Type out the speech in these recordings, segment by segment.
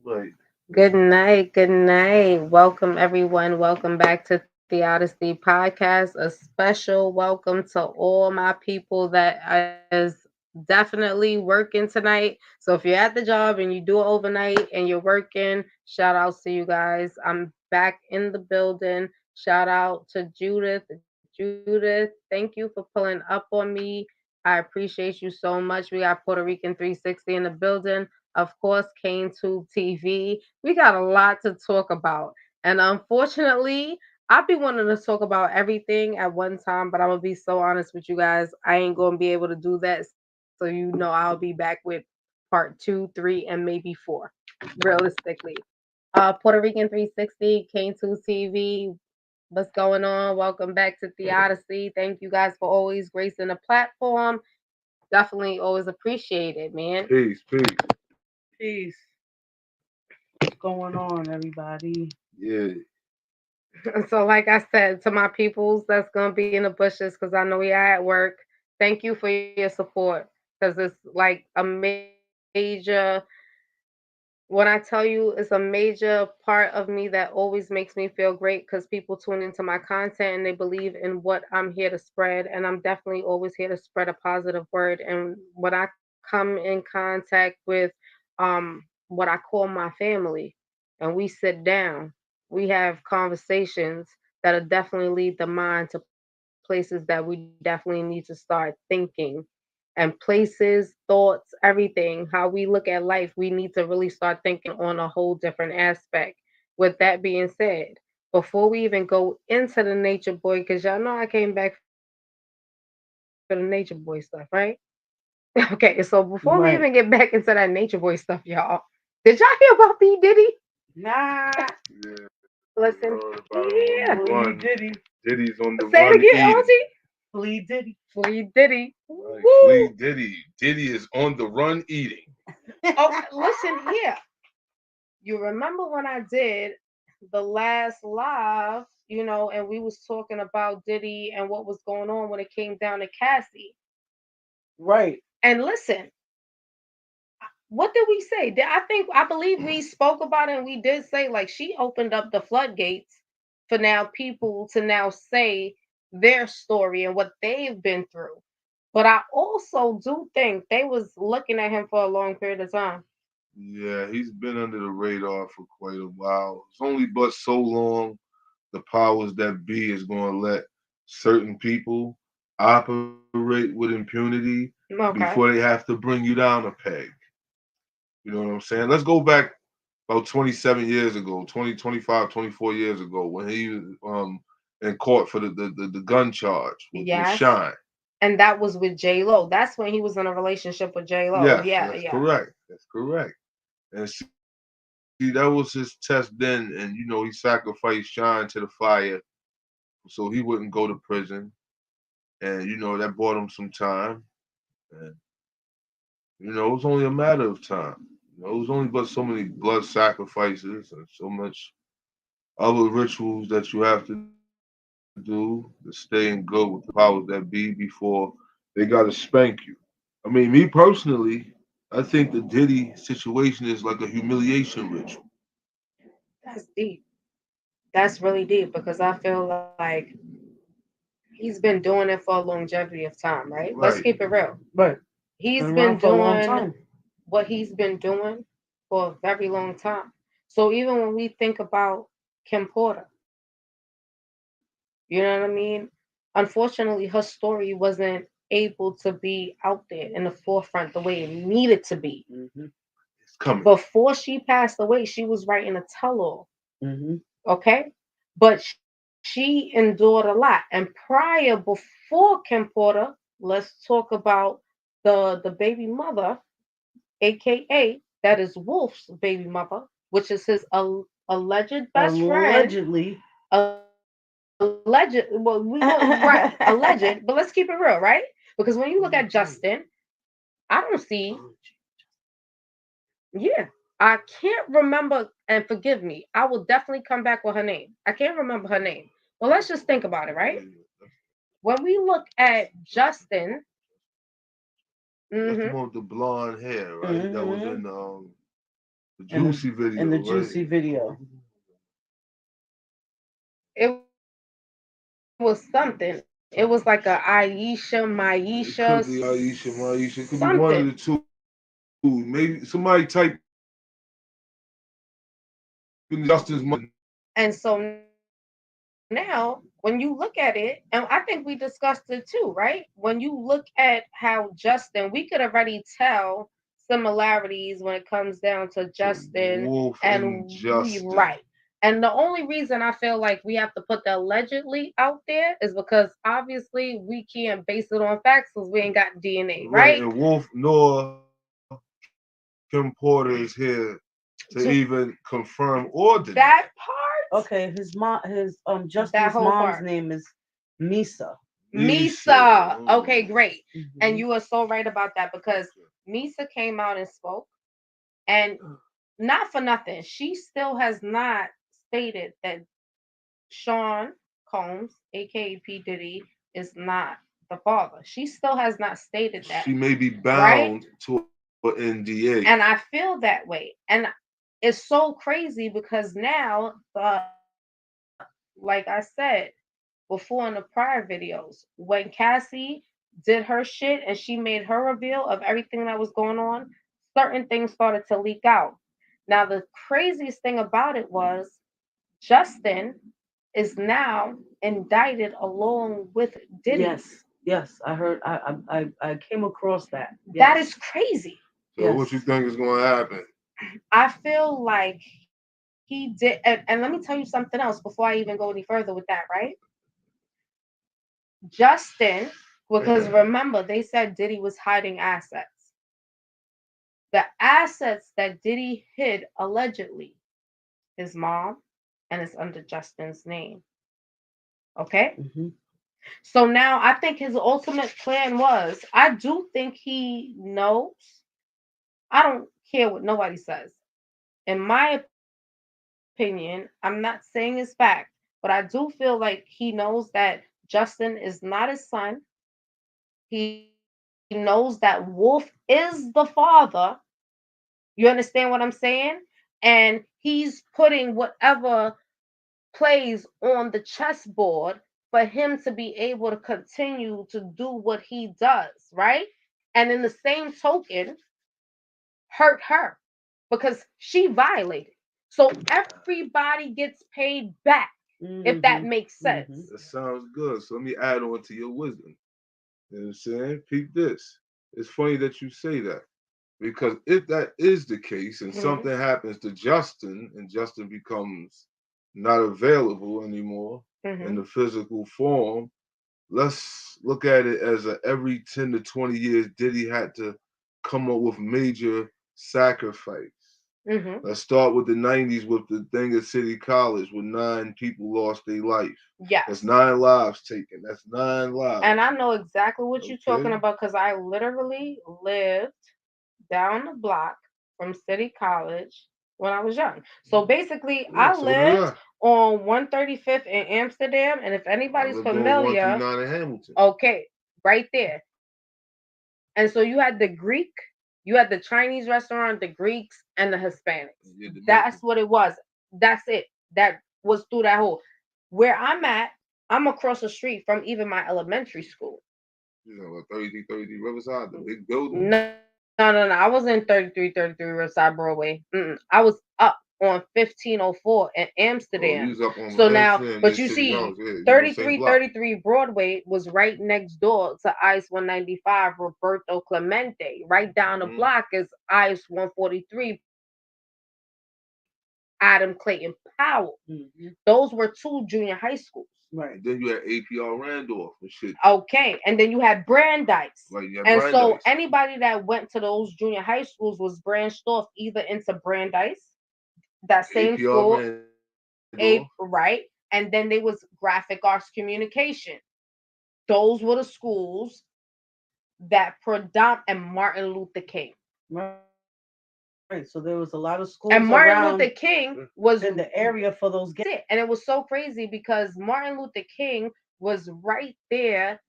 Right. Good night. Good night. Welcome, everyone. Welcome back to the Odyssey Podcast. A special welcome to all my people that is definitely working tonight. So if you're at the job and you do it overnight and you're working, shout outs to you guys. I'm back in the building. Shout out to Judith. Judith, thank you for pulling up on me. I appreciate you so much. We got Puerto Rican 360 in the building. Of course, Kane Tube TV. We got a lot to talk about. And unfortunately, I be wanting to talk about everything at one time, but I'm gonna be so honest with you guys. I ain't gonna be able to do that. So you know I'll be back with part 2, 3, and maybe 4, realistically. Puerto Rican 360, Kane Tube TV. What's going on? Welcome back to the Odyssey. Thank you guys for always gracing the platform. Definitely always appreciate it, man. Peace, peace. Peace. What's going on, everybody? Yeah. So, like I said to my peoples that's gonna be in the bushes, because I know you're at work. Thank you for your support, because it's like a major. When I tell you, it's a major part of me that always makes me feel great because people tune into my content and they believe in what I'm here to spread. And I'm definitely always here to spread a positive word. And when I come in contact with what I call my family, and we sit down, we have conversations that'll definitely lead the mind to places that we definitely need to start thinking. And places, thoughts, everything, how we look at life, we need to really start thinking on a whole different aspect. With that being said, before we even go into the nature boy, because y'all know I came back for the nature boy stuff, right? Okay, so before we even get back into that nature Right. boy stuff, y'all, did y'all hear about P. Diddy? Nah. Yeah. We Listen heard about him on here. the Flea run. Diddy. Diddy's on the Say it run again, eating. Auntie. Flea Diddy. Flea Diddy. Right. Flea Woo! Diddy. Diddy is on the run eating. Oh, listen here. You remember when I did the last live, and we was talking about Diddy and what was going on when it came down to Cassie. Right. And listen, what did we say? I believe we spoke about it and we did say like she opened up the floodgates for now people to now say their story and what they've been through. But I also do think they was looking at him for a long period of time. Yeah, he's been under the radar for quite a while. It's only but so long the powers that be is going to let certain people operate with impunity before they Okay. have to bring you down a peg. You know what I'm saying? Let's go back about 27 years ago, 20, 25, 24 years ago, when he was in court for the gun charge with Yes. Shine. And that was with J Lo. That's when he was in a relationship with J Lo. Yes, Yeah, that's yeah. correct. That's correct. And see, that was his test then, and he sacrificed Shine to the fire so he wouldn't go to prison. And that bought him some time. And it was only a matter of time. It was only but so many blood sacrifices and so much other rituals that you have to do to stay in good with the powers that be before they got to spank you. I mean, me personally, I think the Diddy situation is like a humiliation ritual. That's deep. That's really deep because I feel like he's been doing it for a longevity of time, right? Let's keep Right. it real. Right. He's Been been around for a long doing time. what he's been doing for a very long time. So even when we think about Kim Porter, you know what I mean? Unfortunately, her story wasn't able to be out there in the forefront the way it needed to be. Hmm. It's coming. Before she passed away, she was writing a tell all, Hmm. okay? But she endured a lot. And prior, before Kim Porter, let's talk about the baby mother, aka that is Wolf's baby mother, which is his alleged best friend. Allegedly. Right, alleged, but let's keep it real, right? Because when you look at Justin, I don't see. Yeah, I can't remember, and forgive me. I will definitely come back with her name. I can't remember her name. Well, let's just think about it, right? When we look at Justin, That's the hmm one with the blonde hair, right? That was Hmm. in The in the Juicy in the video, Juicy right? video. It was something. It was like a Aisha, It Maisha, could be Aisha, Maisha. It could be one of something. the two. Maybe somebody type in Justin's mother. And so now, when you look at it, and I think we discussed it too, right? When you look at how Justin, we could already tell similarities when it comes down to To Justin Wolf and and we right. Justin. And the only reason I feel like we have to put the allegedly out there is because obviously we can't base it on facts because we ain't got DNA, Right, right? and Wolf nor Kim Porter is here to even To confirm or deny. that part, Okay, his that Justin's whole mom's part. name is Misa. Lisa. Misa. Okay, great. And Hmm. you were so right about that because Misa came out and spoke, and not for nothing, she still has not stated that Sean Combs, aka P. Diddy, is not the father. She still has not stated that, She may be right? bound to an NDA. And I feel that way. And it's so crazy because now, like I said, before in the prior videos, when Cassie did her shit and she made her reveal of everything that was going on, certain things started to leak out. Now, the craziest thing about it was Justin is now indicted along with Diddy. Yes, yes, I heard. I came across that. That Yes, is crazy. So what you yes. think is going to happen? I feel like he did, and let me tell you something else before I even go any further with that, right? Justin, because remember, they said Diddy was hiding assets. The assets that Diddy hid allegedly, his mom, and it's under Justin's name. Okay? Hmm. So now I think his ultimate plan was I do think he knows. I don't care what nobody says. In my opinion, I'm not saying it's fact, but I do feel like he knows that Justin is not his son. He knows that Wolf is the father. You understand what I'm saying? And he's putting whatever plays on the chessboard for him to be able to continue to do what he does, right? And in the same token, hurt her because she violated. So everybody gets paid back, if that Hmm. makes Hmm. sense. That sounds good. So let me add on to your wisdom. You know what I'm saying? Peep this. It's funny that you say that. Because if that is the case and Hmm. something happens to Justin and Justin becomes not available anymore in Hmm. the physical form, let's look at it as a every 10 to 20 years Diddy had to come up with major sacrifice. Hmm. Let's start with the 90s with the thing at City College where 9 people lost their life. That's Yes. 9 lives taken. That's 9 lives. And I know exactly what you're talking Okay? about because I literally lived down the block from City College when I was young. So basically, Yeah, I so did lived I. on 135th in Amsterdam. And if I anybody's lived on familiar, 139 in Hamilton. okay, right there. And so you had the Greek, you had the Chinese restaurant, the Greeks, and the Hispanics. Yeah, That's what it Dominican. was. That's it. That was through that whole. Where I'm at, I'm across the street from even my elementary school. You know, what, 3333 Riverside, the big buildings. No. I wasn't 3333 Riverside Broadway. I was up on 1504 in Oh, Amsterdam. you was up So on now, Amsterdam but near you City see, House. Yeah, you on the same block. 3333 Broadway was right next door to ICE 195 Roberto Clemente. Right down the Hmm. block is ICE 143 Adam Clayton Powell. Hmm. Those were two junior high schools. Right. And then you had APR Randolph and shit. Okay, and then you had Brandeis. Like you had And so Brandeis. anybody that went to those junior high schools was branched off either into Brandeis, that same APR school, Randolph. a right, and then there was graphic arts communication. Those were the schools that predominant and Martin Luther King. Right. So there was a lot of schools around And Martin Luther in King the was area for those gangs. that's it. And it was so crazy because Martin Luther King was right there,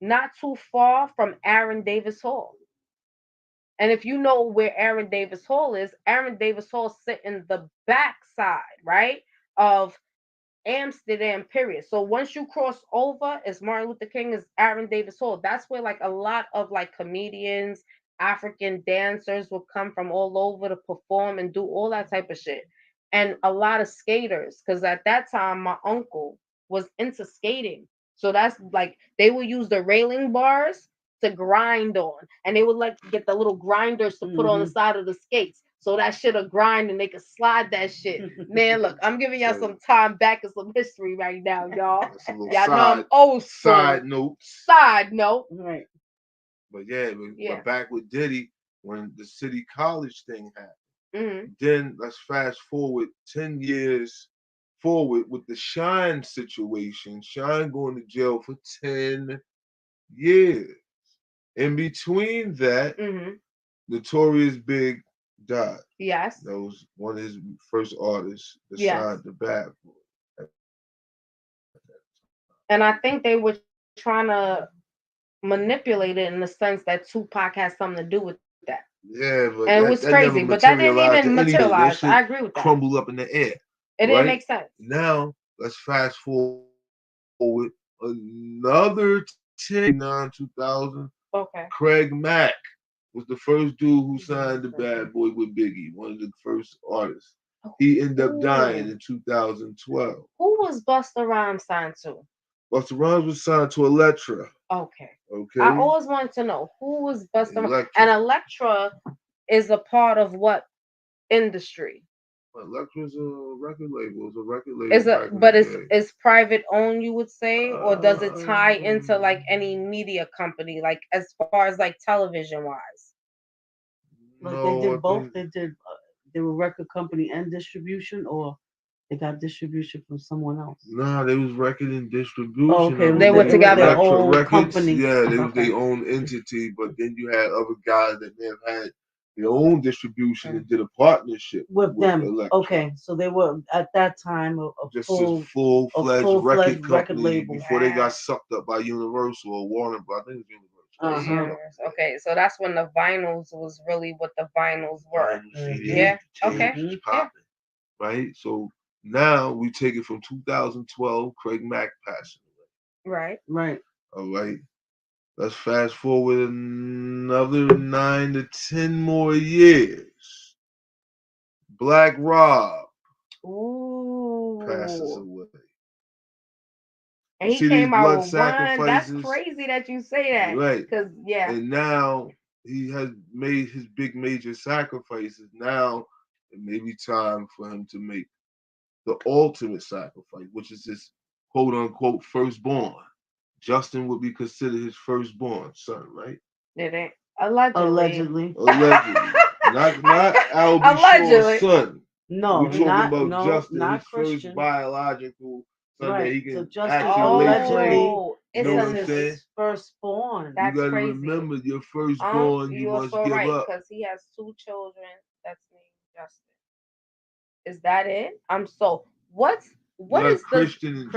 not too far from Aaron Davis Hall. And if you know where Aaron Davis Hall is, Aaron Davis Hall sit in the backside, right, of Amsterdam, period. So once you cross over, it's Martin Luther King, is Aaron Davis Hall. That's where like a lot of like comedians, African dancers will come from all over to perform and do all that type of shit. And a lot of skaters, because at that time my uncle was into skating. So that's like they would use the railing bars to grind on, and they would like get the little grinders to put on the side of the skates, so that shit'll grind and they could slide that shit. Man, look, I'm giving y'all some time back and some history right now, y'all. That's a little Y'all know I'm old school. side notes. Side note. Right. But yeah, but back with Diddy, when the City College thing happened, then let's fast forward 10 years forward with the Shine situation. Shine going to jail for 10 years. In between that, Notorious Big died. Yes. That was one of his first artists that signed the Bad Boy. And I think they were trying to manipulate it in the sense that Tupac has something to do with that. Yeah, but and it was crazy, but that didn't even materialize. I agree with that. Crumbled up in the air. It didn't make sense. Now let's fast forward another 2000. Okay. Craig Mack was the first dude who signed the Bad Boy with Biggie, one of the first artists. He ended up dying in 2012. Who was Busta Rhymes signed to? Busta Rhymes was signed to Elektra. Okay. Okay. I always wanted to know who was Busta Rhymes. And Elektra is a part of what industry? Elektra's a record label. It's a record label. But it's private owned, you would say, or does it tie into like any media company, like as far as like television wise? Like they did both. They were record company and distribution, or they got distribution from someone else. Nah, they was record and distribution. Oh, okay, they were together. Their own company. Yeah, they was their own entity, but then you had other guys that may have had their own distribution and did a partnership with them. Elektra. Okay, so they were at that time a full-fledged record label before they got sucked up by Universal or Warner Bros. I think it was Universal. Okay, so that's when the vinyls was really what the vinyls were. Yeah. Okay. Yeah. Right. So now we take it from 2012. Craig Mack passing away. Right. Right. All right. Let's fast forward another 9 to 10 more years. Black Rob passes away. And he came out with one. That's crazy that you say that. Right. Because, And now he has made his big major sacrifices. Now it may be time for him to make the ultimate sacrifice, which is his quote unquote firstborn. Justin would be considered his firstborn son, right? Did it? Allegedly. Not Albie Shaw's son. No, we're talking about Justin, not his Christian. first biological son that he can so actually allegedly you know what I'm saying? His firstborn. That's you gotta crazy. remember your firstborn. You must so give right, up because he has 2 children. That's named Justin. Is that it? What is Christian?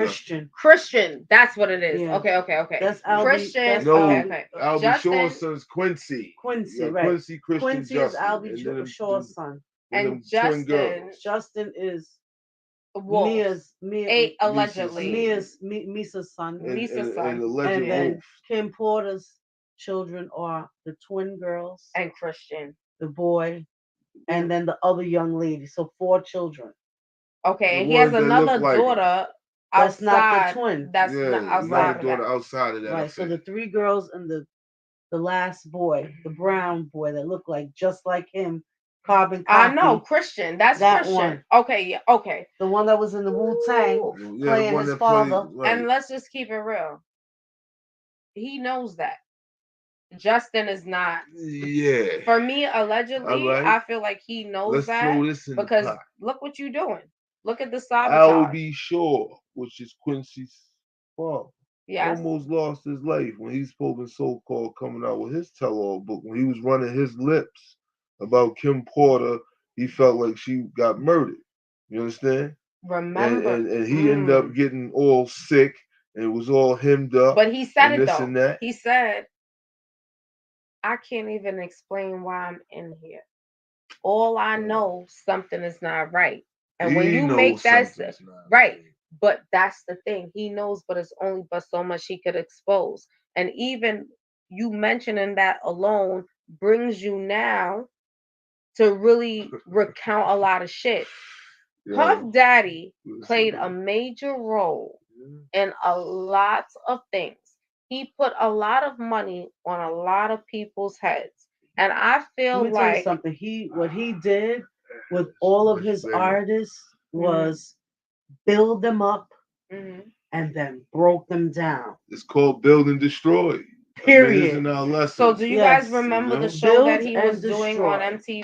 Christian. That's what it is. Yeah. Okay. That's Albie. Christian. Okay. Albie Shaw's son's Quincy. Right. Quincy Christian Quincy Justin. is Albie Shaw's son. And Justin. Justin is Wolf. Allegedly. Misa's son. And then Kim Porter's children are the twin girls. And Christian. The boy. And then the other young lady. So 4 children. Okay, and he has another daughter outside. That's not the twin. That's not outside. Daughter outside of that. Right. So the 3 girls and the last boy, the brown boy that looked like just like him, carbon copy. I know Christian. That's that Christian. One. Okay. Yeah. Okay. The one that was in the Wu-Tang playing his father. And let's just keep it real. He knows that. Justin is not. Yeah. For me, allegedly, I feel like he knows that because look what you're doing. Look at the sabotage. Albie Shaw, which is Quincy's father, almost lost his life when he's spoken so-called coming out with his tell-all book. When he was running his lips about Kim Porter, he felt like she got murdered. You understand? Remember. And he ended up getting all sick and it was all hemmed up. But he said it though. He said, I can't even explain why I'm in here. All I know, something is not right. And when He you knows make that something's not right, right. but that's the thing. He knows, but it's only but so much he could expose. And even you mentioning that alone brings you now to really recount a lot of shit. Puff Yo, Daddy listen, played a man. major role Yeah. in a lot of things. He put a lot of money on a lot of people's heads. And I Let feel me tell you like something. What he did with It's all of much his bigger. artists mhm, was build them up mhm. and then broke them down. It's called build and destroy. I mean, Period. isn't our So do lessons, you guys Yes. you remember the know? show that Build he and was doing on destroy.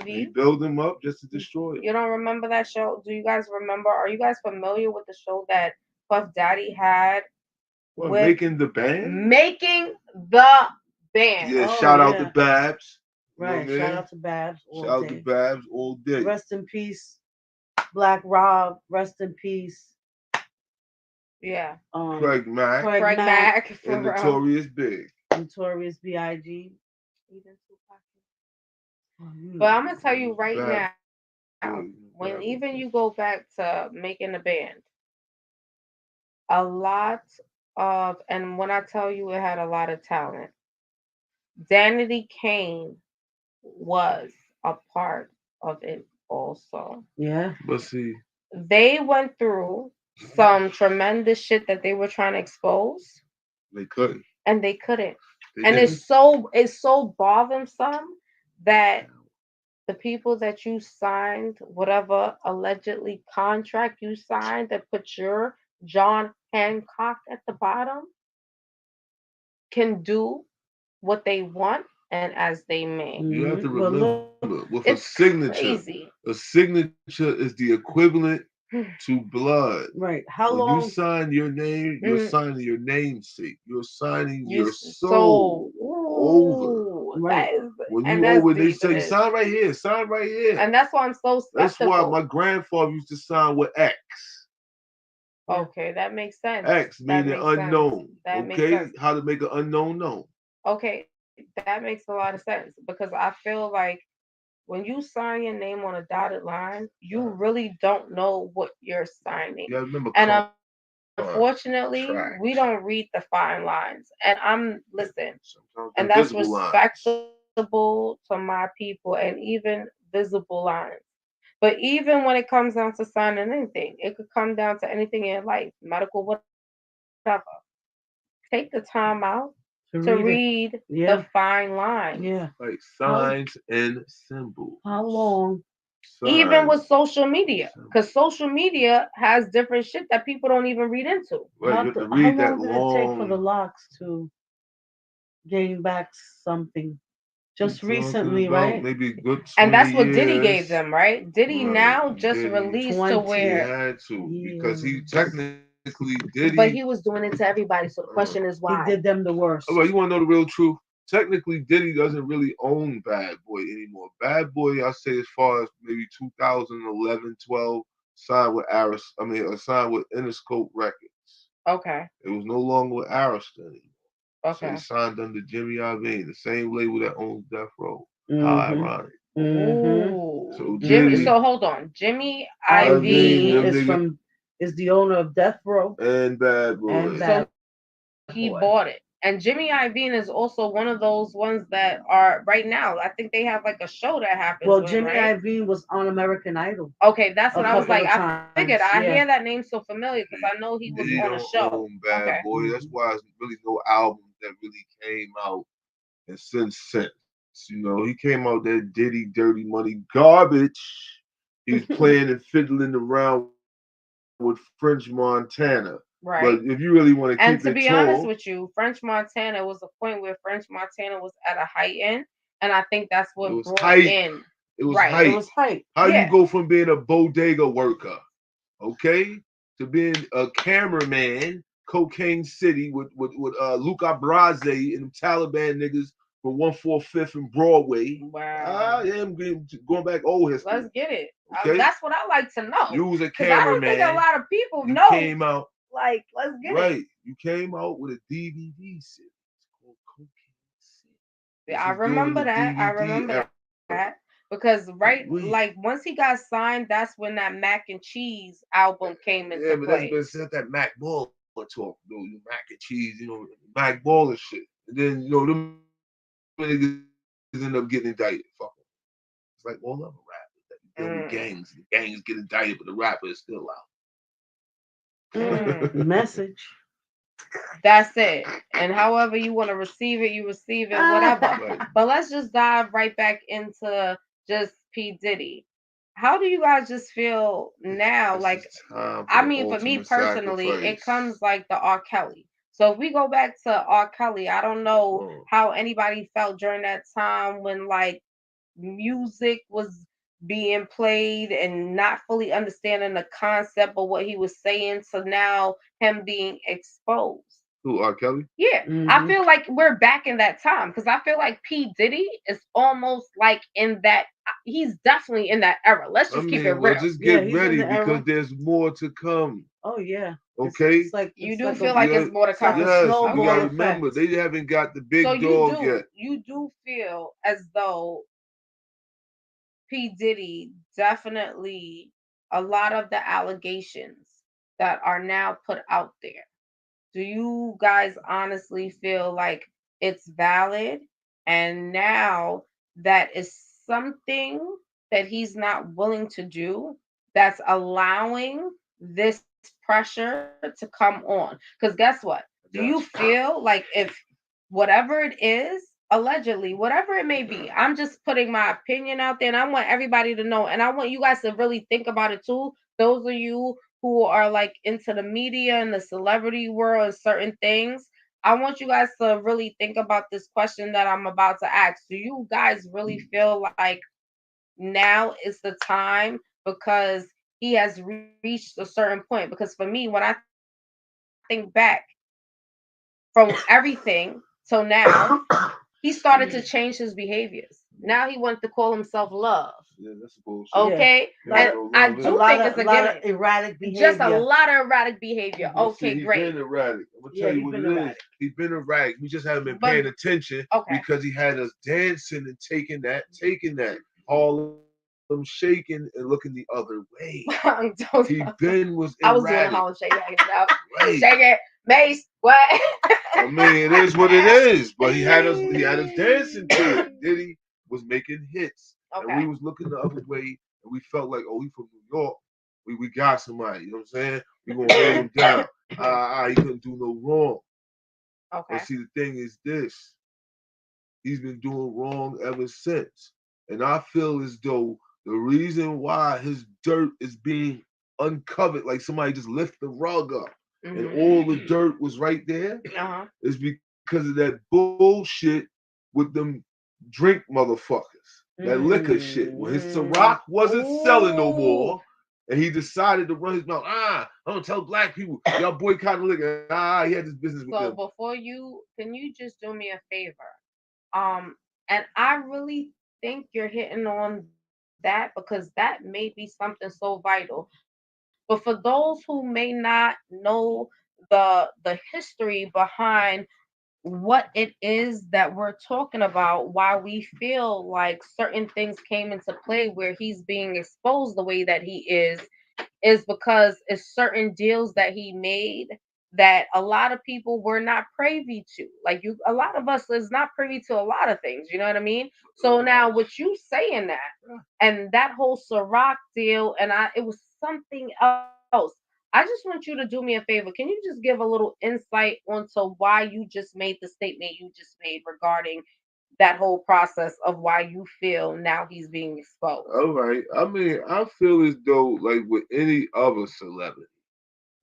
He MTV? build them up just to destroy them. You don't remember that show? Do you guys remember? Are you guys familiar with the show that Puff Daddy had What, with making the band? Making the Band? Yeah, Oh shout out to yeah. Babs. You know what I Right. Shout mean? out to Babs Shout all out to day. Babs all day. Rest in peace, Black Rob. Rest in peace, Yeah. Craig Mack Craig Craig Mack, Mack for and real. Notorious Big. Notorious B.I.G. Even Tupac. Oh, But I'm gonna tell you right Bad now, boy. when Bad even boy. you go back to Making the Band, a lot of, and when I tell you it had a lot of talent, Danity Kane was a part of it also. Yeah. But see, They went through some tremendous shit that they were trying to expose, they couldn't. and they couldn't. They And didn't. it's so bothersome that the people that you signed, whatever allegedly contract you signed that put your John Hancock at the bottom, can do what they want and as they may. You have to Well, remember, look. with a It's signature, crazy. a signature is the equivalent to blood. Right. How When you long? sign your name, you're Mm, signing your namesake. You're signing you your so soul over. ooh, Right. that is, When and you that's over, they deep. It say, is, sign right here, sign right here. and that's why I'm so That's why my skeptical. grandfather used to sign with X. Yeah. Okay, that makes sense. X That meaning makes sense. unknown. That makes Okay? sense. How to make an unknown known. Okay, that makes a lot of sense because I feel like when you sign your name on a dotted line, you really don't know what you're signing. You gotta remember And contracts. unfortunately, we don't read the fine lines. And I'm listen, Sometimes and that's invisible lines. respectable to my people and even visible lines. But even when it comes down to signing anything, it could come down to anything in life, medical, whatever. Take the time out to To read read it. the Yeah. fine lines. Yeah. Like How signs and symbols. how long? Even with Signs social and media, because symbols. social media has different shit that people don't even read into. Right, you have to How read that long did it take for the long. locks to gain back something? We Just talking recently, about right? maybe a good And 20 that's what Diddy gave years. them, right? Diddy Right. now just Did he? released to 'He 20 where, had to because he years. technically did he. but he was doing it to everybody. So the question is He why? did them the All right, worst. you want to know the real truth? Technically, Diddy doesn't really own Bad Boy anymore. Bad Boy, I say, as far as maybe 2011, 12, signed with Aris. I mean, signed with Interscope Records. Okay, It was no longer with Arista anymore. So he okay. signed under Jimmy Iovine, the same label that owns Death Row. How Mm-hmm. ironic. Mm-hmm. Ooh, So Jimmy. Mm-hmm. Diddy, So hold on, Jimmy Iovine, IV. Ivy them is niggas, is the owner of Death Row and Bad and Boy. Bad So he bought Boy. it. And Jimmy Iovine is also one of those ones that are right now. I think they have like a show that happens Well, with him, Jimmy right? Iovine was on American Idol Okay, that's a what I was couple like. of I figured times. I hear Yeah. that name so familiar because I know he was Diddy on a don't show. own Okay. Bad Boy. That's Mm-hmm. why there's really no album that really came out and since. You know, he came out that Diddy Dirty Money garbage. He was playing and fiddling around with French Montana. But if you really want to Right. keep it tall, And to be honest with you, French Montana was a point where French Montana was at a height in, and I think that's it was what brought hype. in. It was Right. It hype. was hype. How you Yeah. go from being a bodega worker, okay, to being a cameraman, Cocaine City with Luca Brasi and them Taliban niggas from 145th and Broadway. Wow. Yeah, I'm going back old history. Let's get it. Okay, That's what I like to know you was a because I don't think a cameraman. lot of people You know. came out Like, let's get it. right. You came out with a DVD series called Cocaine City. This I was during remember the that. I DVD remember era. that because right, We, like once he got signed, that's when that Mac and Cheese album came yeah, into but that's play. been said that Mac Baller talk, mac and cheese, Mac Baller shit. And then them niggas end up getting indicted. Fuck 'em. It's like all other rappers that be dealing with Mm, gangs. The gangs get indicted, but the rapper is still out. mm. Message. That's it. And however you want to receive it, you receive it, whatever. Right. But let's just dive right back into just P. Diddy. How do you guys just feel now? It's Like, just time for I the mean, for me ultimate personally, it sacrifice. comes like the R. Kelly. So if we go back to R. Kelly, I don't know Oh, how anybody felt during that time when like music was being played and not fully understanding the concept of what he was saying to now him being exposed. who, R. Kelly? Yeah, I Hmm. feel like we're back in that time because I feel like P. Diddy is almost like in that, he's definitely in that era. Let's I just keep it mean, well, real. just Yeah, get he's in ready the because era. there's more to come. Oh yeah. Okay? You It's do like a feel like Yeah, it's more to it's like a come. yes, we snowball gotta Okay. remember effect. they haven't got the So big dog yet. you do feel as though P. Diddy definitely, a lot of the allegations that are now put out there, do you guys honestly feel like it's valid? And now that is something that he's not willing to do that's allowing this pressure to come on. Because guess what? Do I you got you. feel like if whatever it is, allegedly, whatever it may be, I'm just putting my opinion out there and I want everybody to know. And I want you guys to really think about it too. Those of you who are like into the media and the celebrity world and certain things, I want you guys to really think about this question that I'm about to ask. Do you guys really feel like now is the time because he has reached a certain point? Because for me, when I think back from everything till now, he started to change his behaviors. Now he wants to call himself love. Yeah, that's bullshit. Okay. Yeah. Can't And Lot go of no I wrong a do there. lot think of it's a lot of gimmick. erratic Just a behavior. lot of erratic behavior. Well, see, Okay, he's great. been erratic. I'm gonna Yeah, tell you he's what been it is. erratic. He's been erratic. We just haven't been But paying attention okay. because he had us dancing and taking that, Harlem shaking and looking the other way. He been was I was doing erratic. the Harlem Shake yourself. Right. Shake it. Mace. What? I mean, it is what it is. But he had us dancing to it. Diddy was making hits, and we Okay. was looking the other way, and we felt like, oh, he from New York. We got somebody. You know what I'm saying? We gonna hold him down. He couldn't do no wrong. But Okay. see, the thing is this: he's been doing wrong ever since, and I feel as though the reason why his dirt is being uncovered, like somebody just lift the rug up, and Mhm. all the dirt was right there, Uh-huh. is because of that bullshit with them drink motherfuckers. That liquor shit. When his Mm. Ciroc wasn't selling no Ooh. more, and he decided to run his mouth. I'm gonna tell black people, y'all boycotting liquor. He had this business with So them. before you, can you just do me a favor? And I really think you're hitting on that because that may be something so vital. But for those who may not know the history behind what it is that we're talking about, why we feel like certain things came into play where he's being exposed the way that he is because it's certain deals that he made that a lot of people were not privy to. Like you, a lot of us is not privy to a lot of things. You know what I mean? So now, with you saying that, and that whole Ciroc deal, and it was something else. I just want you to do me a favor. Can you just give a little insight onto why you just made the statement you just made regarding that whole process of why you feel now he's being exposed? All right. I mean, I feel as though, like with any other celebrity,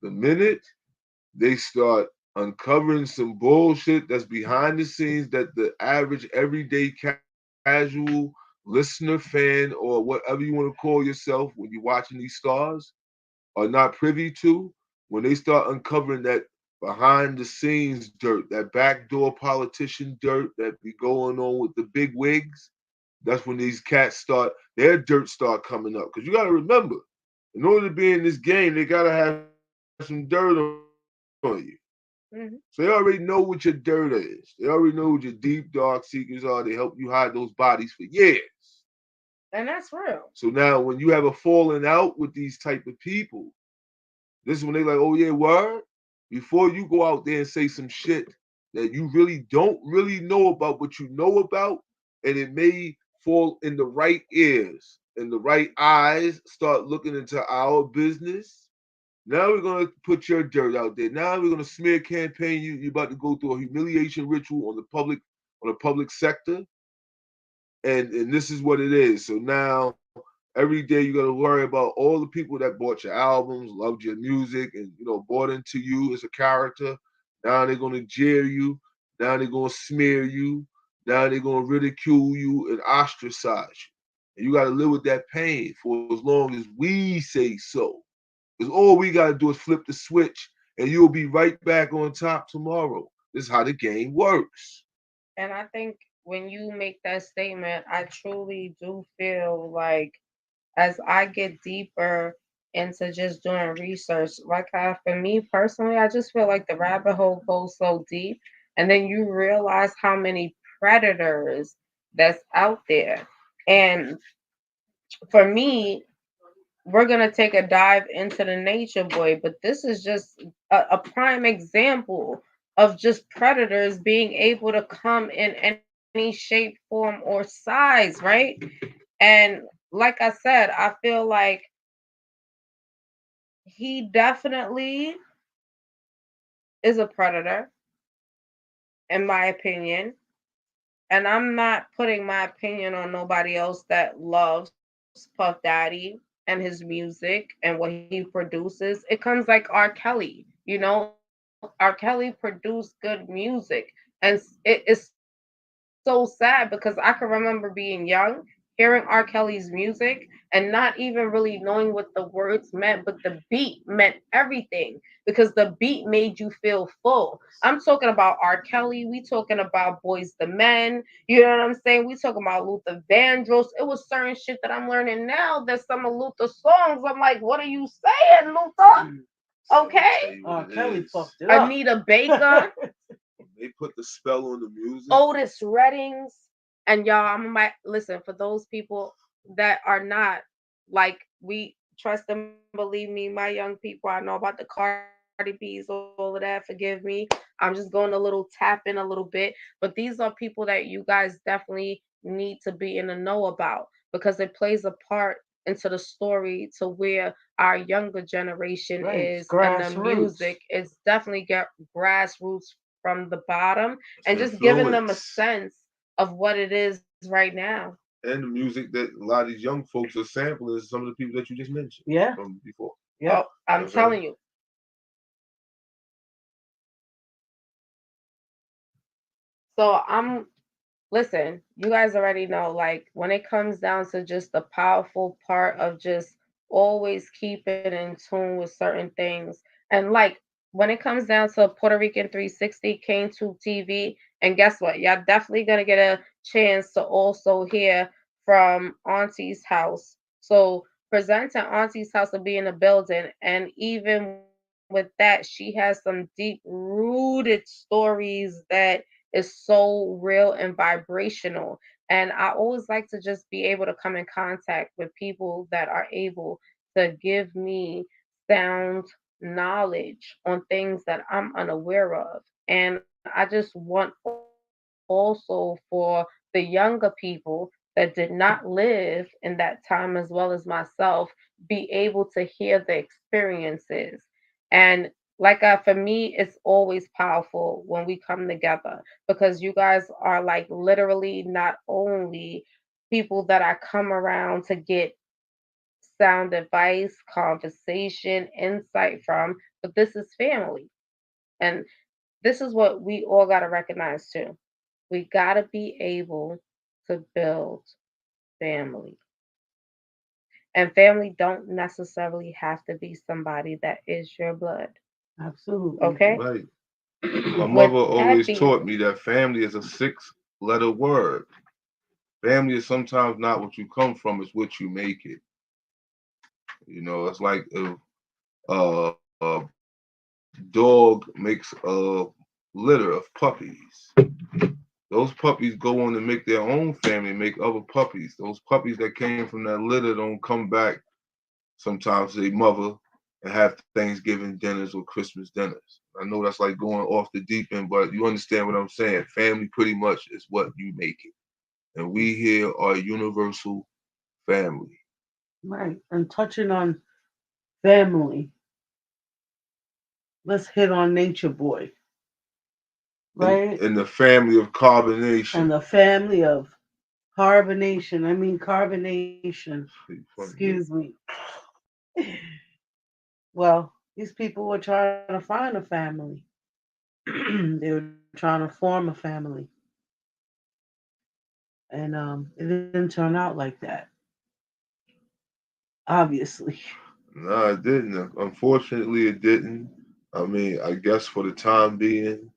the minute they start uncovering some bullshit that's behind the scenes that the average, everyday, casual listener, fan, or whatever you want to call yourself when you're watching these stars are not privy to, when they start uncovering that behind the scenes dirt, that backdoor politician dirt that be going on with the big wigs, that's when these cats start, their dirt start coming up. Because you got to remember, in order to be in this game, they got to have some dirt on you. Mhm. So they already know what your dirt is. They already know what your deep dark secrets are. They help you hide those bodies for years. And that's real. So now when you have a falling out with these type of people, this is when they like, oh yeah, word. Before you go out there and say some shit that you really don't really know about, but you know about, and it may fall in the right ears and the right eyes, start looking into our business. Now we're gonna put your dirt out there. Now we're gonna smear campaign you. You're about to go through a humiliation ritual on the public sector, and this is what it is. So now every day you got to worry about all the people that bought your albums, loved your music, and bought into you as a character. Now they're gonna jeer you. Now they're gonna smear you. Now they're gonna ridicule you and ostracize you. And you got to live with that pain for as long as we say so. Because all we got to do is flip the switch, and you'll be right back on top tomorrow. This is how the game works. And I think when you make that statement, I truly do feel like as I get deeper into just doing research, for me personally, I just feel like the rabbit hole goes so deep, and then you realize how many predators that's out there. And for me, we're gonna take a dive into the nature boy, but this is just a prime example of just predators being able to come in any shape, form, or size, right? And like I said, I feel like he definitely is a predator, in my opinion. And I'm not putting my opinion on nobody else that loves Puff Daddy and his music and what he produces. It comes like R. Kelly. R. Kelly produced good music. And it's so sad because I can remember being young, hearing R. Kelly's music, and not even really knowing what the words meant, but the beat meant everything because the beat made you feel full. I'm talking about R. Kelly. We talking about Boys the Men. You know what I'm saying? We talking about Luther Vandross. It was certain shit that I'm learning now that some of Luther songs, I'm like, what are you saying, Luther? So I'm Okay? gonna tell you what it Kelly is. fucked it up. Anita Baker. They put the spell on the music. Otis Reddings. And y'all, I'm might listen for those people that are not like we trust and believe me, my young people. I know about the Cardi B's, all of that. Forgive me. I'm just going a little tap in a little bit. But these are people that you guys definitely need to be in the know about because it plays a part into the story to where our younger generation Right, it's is and the grassroots. music is definitely get grassroots from the bottom It's and just giving them a influence. sense of what it is right now. And the music that a lot of these young folks are sampling is some of the people that you just mentioned Yeah, from before. yeah. Oh, I'm You know what I'm saying? telling you. So I'm listen, you guys already know, like when it comes down to just the powerful part of just always keeping in tune with certain things. And like when it comes down to Puerto Rican 360 Kane Tube TV, and guess what? Y'all definitely gonna get a chance to also hear from Auntie's house. So presenting Auntie's house will be in the building, and even with that, she has some deep rooted stories that is so real and vibrational. And I always like to just be able to come in contact with people that are able to give me sound knowledge on things that I'm unaware of. And I just want also for the younger people that did not live in that time as well as myself be able to hear the experiences. And for me, it's always powerful when we come together because you guys are like literally not only people that I come around to get sound advice, conversation, insight from, but this is family. And this is what we all got to recognize too. We got to be able to build family. And family don't necessarily have to be somebody that is your blood. Absolutely. Okay? Right. My With mother that always being taught me that family is a six-letter word. Family is sometimes not what you come from, it's what you make it. It's like if uh dog makes a litter of puppies. Those puppies go on to make their own family, make other puppies. Those puppies that came from that litter don't come back sometimes to their mother and have Thanksgiving dinners or Christmas dinners. I know that's like going off the deep end, but you understand what I'm saying. Family pretty much is what you make it. And we here are a universal family. Right. And touching on family, let's hit on Nature Boy, right? In the family of And carbonation. the family of carbonation. I mean carbonation. Excuse me. Well, these people were trying to find a family. They were trying to form a family. And it didn't turn out like that. Obviously. No, it didn't. Unfortunately, it didn't. I mean, I guess for the time being,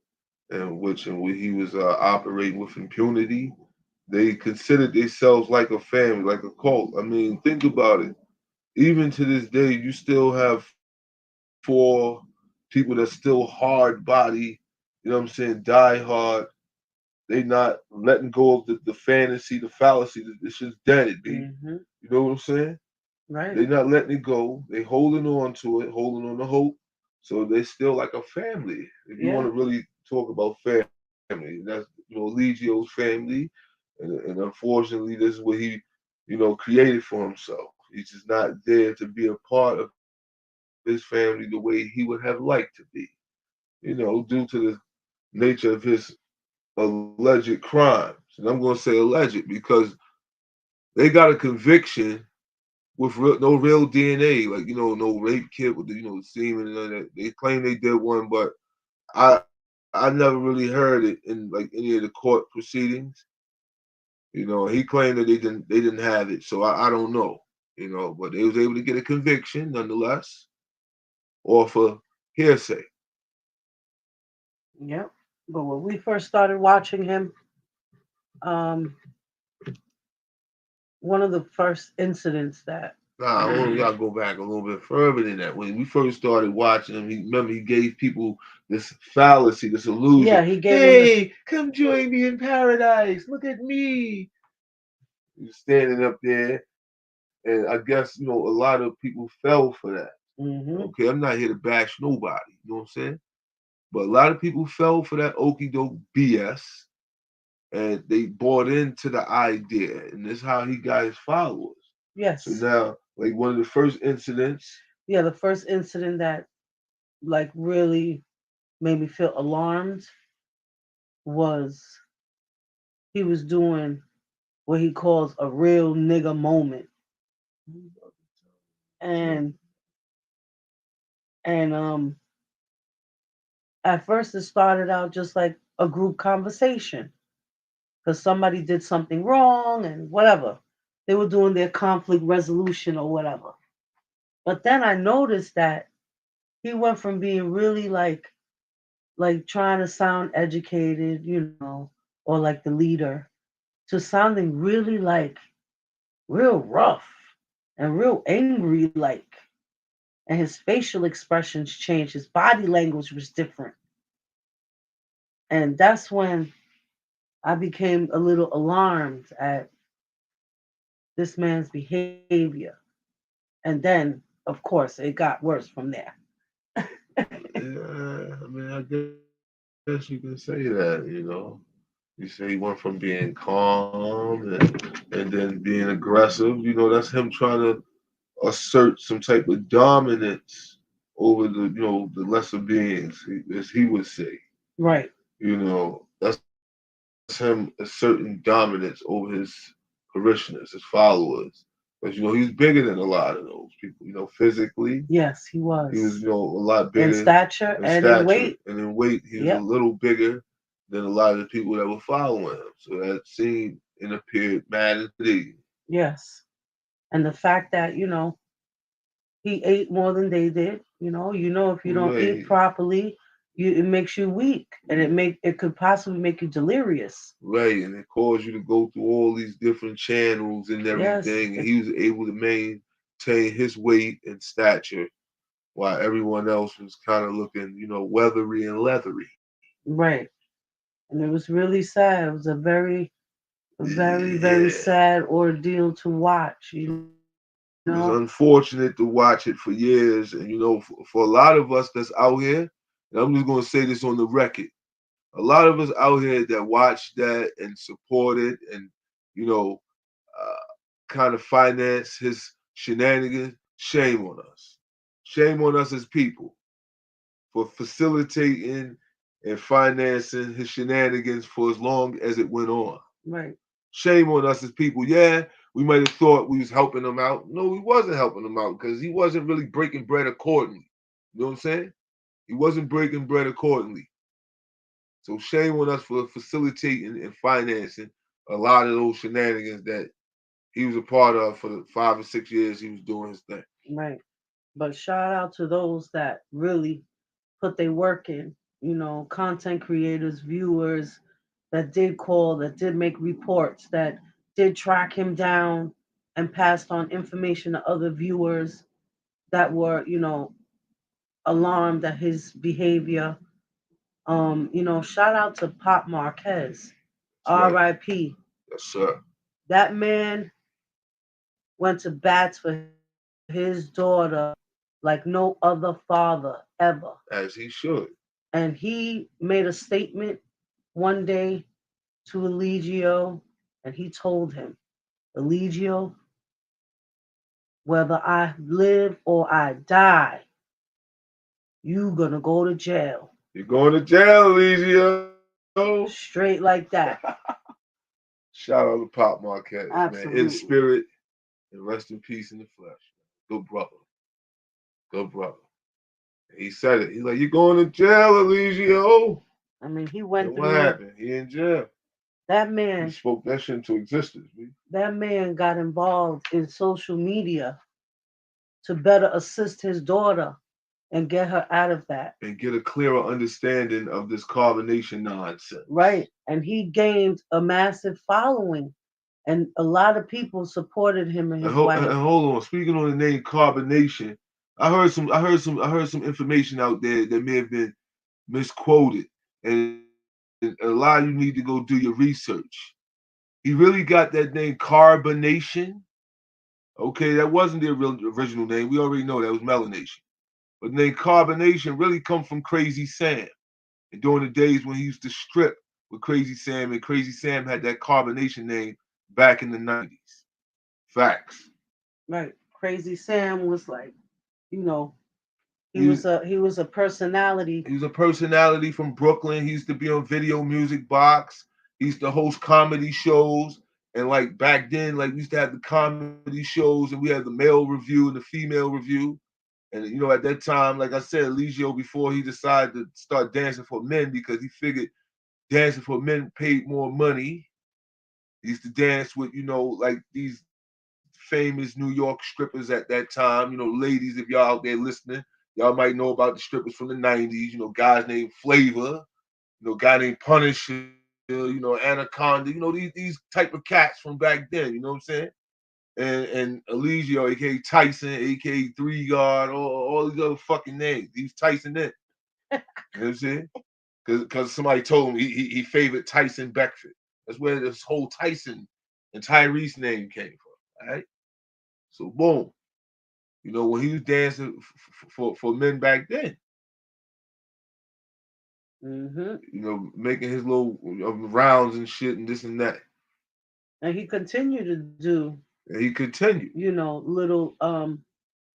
in which he was operating with impunity, they considered themselves like a family, like a cult. I mean, think about it. Even to this day, you still have four people that still hard body, you know what I'm saying, die hard. They not letting go of the fantasy, the fallacy. It's just dead, B. Hmm. You know what I'm saying? Right. They not letting it go. They holding on to it, holding on to hope. So they still like a family. If you want Yeah. to really talk about family, that's Legio's family, and unfortunately, this is what he created for himself. He's just not there to be a part of his family the way he would have liked to be. Due to the nature of his alleged crimes. And I'm going to say alleged because they got a conviction with no real DNA, like no rape kit with the semen and none of that. They claim they did one, but I never really heard it in like any of the court proceedings. He claimed that they didn't have it, so I don't know. But they was able to get a conviction nonetheless, off of hearsay. Yep. But when we first started watching him, um, one of the first incidents that Nah, we gotta go back a little bit further than that. When we first started watching him, remember he gave people this fallacy, this illusion. yeah, he gave him the Hey, come join me in paradise. Look at me. He's standing up there, and I guess a lot of people fell for that. hmm Okay, I'm not here to bash nobody. You know what I'm saying? But a lot of people fell for that okey doke BS, and they bought into the idea, and this is how he got his followers. So yes. now, like one of the first incidents. Yeah, the first incident that like really made me feel alarmed was he was doing what he calls a real nigga moment. And and at first it started out just like a group conversation because somebody did something wrong and whatever. They were doing their conflict resolution or whatever. But then I noticed that he went from being really like trying to sound educated, or like the leader, to sounding really like real rough and real angry like. And his facial expressions changed. His body language was different. And that's when I became a little alarmed at this man's behavior. And then, of course, it got worse from there. Yeah, I mean, I guess you can say that. You say he went from being calm and then being aggressive. That's him trying to assert some type of dominance over the lesser beings, as he would say. Right. That's him asserting dominance over his parishioners, his followers. Because he's bigger than a lot of those people. Physically, Yes, he he was, was. a lot In bigger stature in and in stature, weight. and in weight, he was a Yep. little bigger than a lot of the people that were following him. So that seemed and appeared mad indeed. Yes. And the fact that, he ate more than they did. If you don't eat Right, properly, it makes you weak, and it could possibly make you delirious. right, and it caused you to go through all these different channels and Yes, everything, and he was able to maintain his weight and stature while everyone else was kind of looking, weathery and leathery. Right. And it was really sad. It was a very, very Yeah. sad ordeal to watch, you know? It was unfortunate to watch it for years. And, for a lot of us that's out here, and I'm just going to say this on the record, a lot of us out here that watched that and supported and, you know, kind of finance his shenanigans, shame on us. Shame on us as people for facilitating and financing his shenanigans for as long as it went on. Right. Shame on us as people. Yeah, we might have thought we was helping him out. No, we wasn't helping him out because he wasn't really breaking bread accordingly. You know what I'm saying? He wasn't breaking bread accordingly. So shame on us for facilitating and financing a lot of those shenanigans that he was a part of for the 5 or 6 years he was doing his thing. Right. But shout out to those that really put their work in, content creators, viewers that did call, that did make reports, that did track him down and passed on information to other viewers that were, alarmed at his behavior. Shout out to Pop Marquez, That's right. R.I.P. Yes, sir. That man went to bats for his daughter like no other father ever. As he should. And he made a statement one day to Eligio, and he told him, Eligio, whether I live or I die, you gonna go to jail. You're going to jail, Eligio. Straight like that. Shout out to Pop Marquez, man. In Absolutely. spirit and rest in peace in the flesh. Good brother. Good brother. He said it. He's like, you're going to jail, Eligio. I mean, he And went what through happened? He in jail. that He man. spoke that shit into existence, man. That man got involved in social media to better assist his daughter and get her out of that. And get a clearer understanding of this carbonation nonsense. Right. And he gained a massive following. And a lot of people supported him and And, his wife. hold on. Speaking on the name carbonation, I heard some information out there that may have been misquoted. And a lot of you need to go do your research. He really got that name carbonation. Okay, that wasn't the original name. We already know that was melanation. But the name carbonation really come from Crazy Sam. And during the days when he used to strip with Crazy Sam, and Crazy Sam had that carbonation name back in the 90s. Facts. Right. Crazy Sam was like, you know, he He was was, a personality. he was a personality from Brooklyn. He used to be on Video Music Box. He used to host comedy shows. And like back then, like we used to have the comedy shows and we had the male review and the female review. And at that time, like I said, Eligio before he decided to start dancing for men because he figured dancing for men paid more money. He used to dance with, like these famous New York strippers at that time. Ladies, if y'all out there listening, y'all might know about the strippers from the 90s, guys named Flavor, guy named Punisher, Anaconda, these type of cats from back then, you know what I'm saying? And Eligio, aka Tyson, aka Three Guard, all these other fucking names. He was Tyson then. You know what I'm saying? Because somebody told him he favored Tyson Beckford. That's where this whole Tyson and Tyrese name came from. All right. So boom, when he was dancing for men back then, Hmm. making his little rounds and shit and this and that. And he continued to do, And he continued. little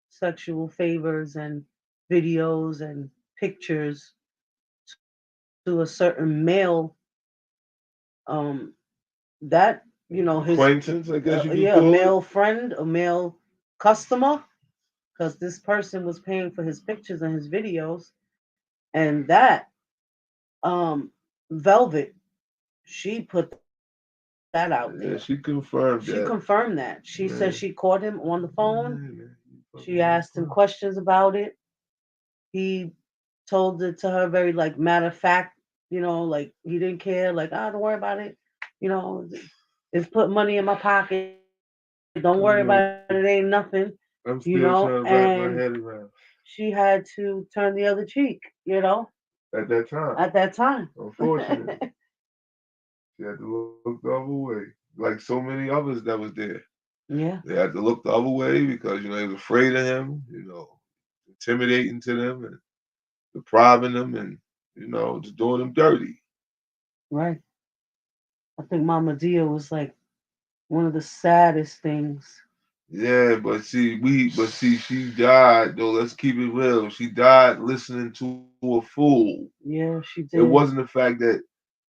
sexual favors and videos and pictures to a certain male um that his Acquaintance, I guess you could yeah, a call it. male friend, a male customer, because this person was paying for his pictures and his videos. And that Velvet, she put that out there. Yeah, she She confirmed confirmed that. that. She said she Man, caught him on the phone. man, you She fucking on the asked him phone. questions about it. He told it to her very like matter of fact, like he didn't care, like, don't worry about it. You know, it's put money in my pocket. Don't worry about it, You it ain't nothing. I'm you still know, trying to wrap my and head around she had to turn the other cheek, at that time. at that time. Unfortunately, she had to look the other way, like so many others that was there. Yeah, They had to look the other way because they was afraid of him, intimidating to them and depriving them and just doing them dirty. right. I think Mama Dia was like one of the saddest things. Yeah, but see, she died though. Let's keep it real. She died listening to a fool. Yeah, she It did. wasn't the fact that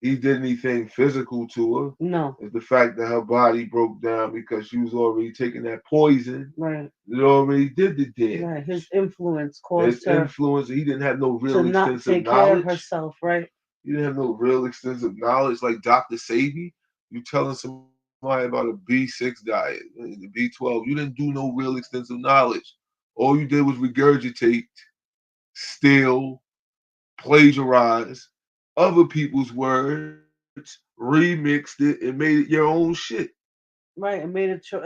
he did anything physical to her. No, It's the fact that her body broke down because she was already taking that poison. right, It already did the right. His damage. influence His caused her influence. He didn't have no to real not extensive take care of knowledge. herself, right? He didn't have no real extensive knowledge like Dr. Sabi. You telling somebody about a B6 diet, the B12. You didn't do no real extensive knowledge. All you did was regurgitate, steal, plagiarize other people's words, remixed it, and made it your own shit. Right, and made it try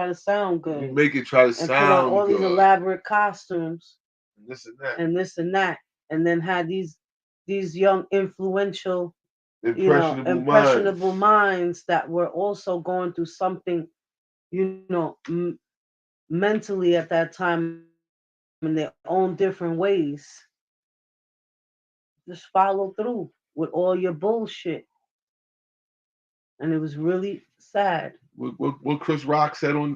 to sound You good, make it try to and put on sound all these good, elaborate costumes and this and that. and this and that, and then had these young influential, Impressionable impressionable minds. minds that were also going through something, you know, mentally at that time in their own different ways. Just follow through with all your bullshit, and it was really sad. What Chris Rock said on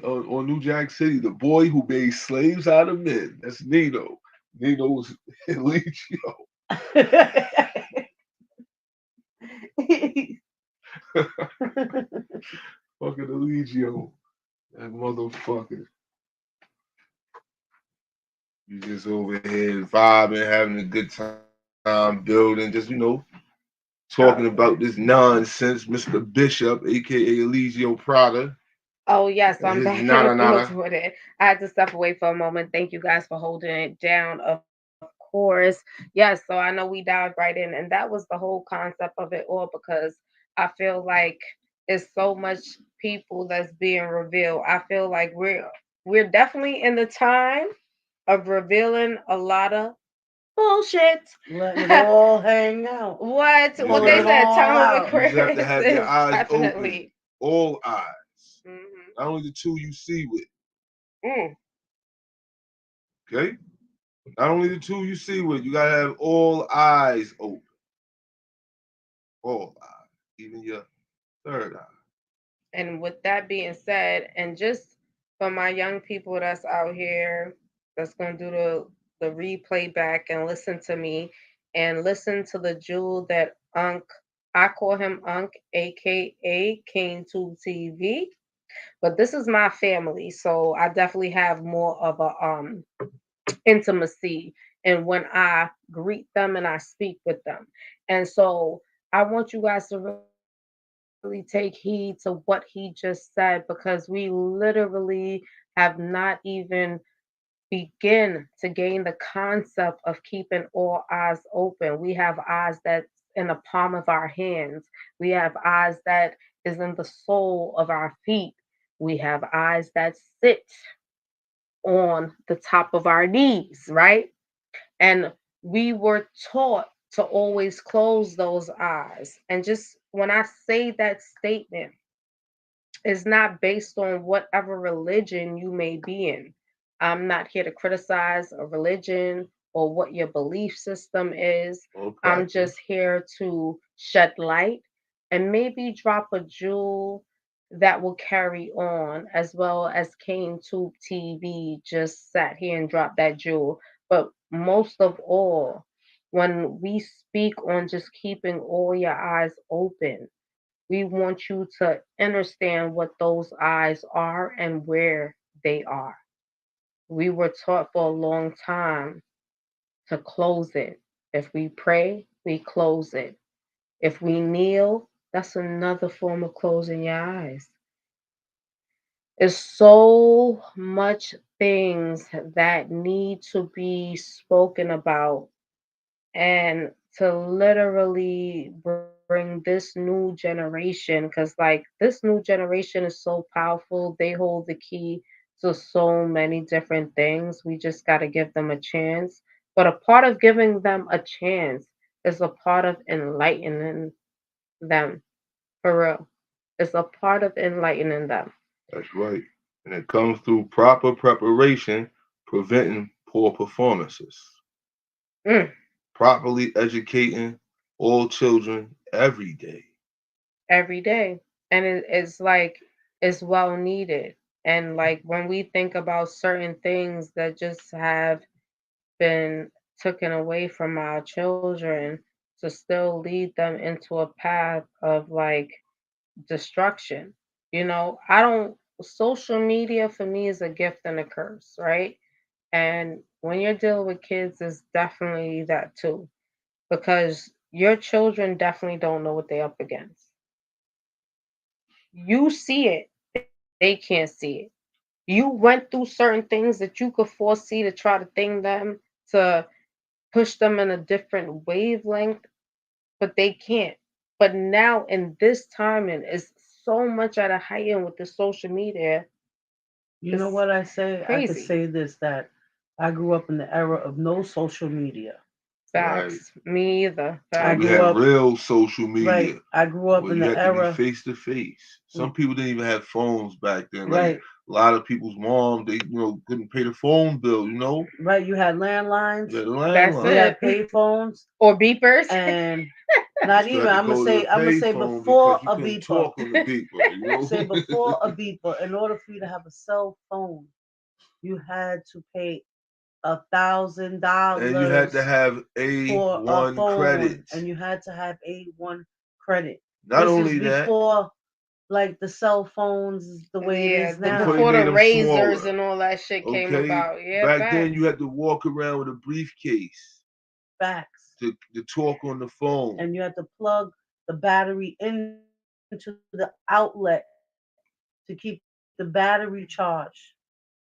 New Jack City, the boy who made slaves out of men. That's Nino. Nino was Eligio. Fucking Eligio. That motherfucker. You just over here vibing, having a good time, building, just talking about this nonsense, Mr. Bishop, aka Eligio Prada, Oh, yes, and I'm his back in nana the nana. woods with it. I had to step away for a moment. Thank you guys for holding it down, of course. Yes, so I know we dived right in, and that was the whole concept of it all because I feel like it's so much people that's being revealed. I feel like we're definitely in the time of revealing a lot of bullshit. Letting it all hang out, What pulling they it Yeah. said, all time of out. You just have to Aquarius have your is eyes open, definitely. all eyes. Hmm. Not only the two you see with, Mm. okay? Not only the two you see with, you gotta have all eyes open. All eyes. Even your third eye. And with that being said, and just for my young people that's out here that's gonna do the replay back and listen to me and listen to the jewel that Unc, I call him Unc, aka King Tube TV. But this is my family, so I definitely have more of a intimacy and when I greet them and I speak with them. And so I want you guys to really take heed to what he just said because we literally have not even begin to gain the concept of keeping all eyes open. We have eyes that's in the palm of our hands. We have eyes that is in the sole of our feet. We have eyes that sit on the top of our knees, right? And we were taught to always close those eyes. And just when I say that statement, it's not based on whatever religion you may be in. I'm not here to criticize a religion or what your belief system is. Or I'm practice. just here to shed light and maybe drop a jewel that will carry on, as well as Kane Tube TV just sat here and dropped that jewel. But most of all, when we speak on just keeping all your eyes open, we want you to understand what those eyes are and where they are. We were taught for a long time to close it. If we pray, we close it. If we kneel, that's another form of closing your eyes. There's so much things that need to be spoken about and to literally bring this new generation because like this new generation is so powerful, they hold the key to so many different things. We just got to give them a chance. But a part of giving them a chance is a part of enlightening them, for real. It's a part of enlightening them. That's right. And it comes through proper preparation, preventing poor performances. Mm, Properly educating all children every day. every day. And it's like, it's well needed. And like when we think about certain things that just have been taken away from our children, to still lead them into a path of like destruction. I don't, social media for me is a gift and a curse, right? And when you're dealing with kids, it's definitely that too, because your children definitely don't know what they're up against. You see it, they can't see it. You went through certain things that you could foresee to try to thing them, to push them in a different wavelength, but they can't. But now in this timing, it's so much at a heighten with the social media. You know It's what I say? I could crazy. say this, that I grew up in the era of no social media. Right. Facts. Me either. I And we Facts. grew had up real social right. media I grew up where in you the had to be era face to face. Some people didn't even have phones back then. Like right. a lot of people's mom, they couldn't pay the phone bill. Right. You had You landlines, had a That's you landline. it. had payphones, Or beepers. and You not still even. had to go to the I'm gonna say payphone before because you a couldn't beeper. talk on the beeper. Say before a beeper. In order for you to have a cell phone, you had to pay And you had to $1,000 have for a A1 phone, credit. and you had to have A1 credit. Not This is only that, before like the cell phones the way it Yeah, is before now. they before the made them razors smaller. and all that shit came Okay, about. Yeah, back then you facts. had to walk around with a briefcase Facts. to talk on the phone. And you had to plug the battery into the outlet to keep the battery charged.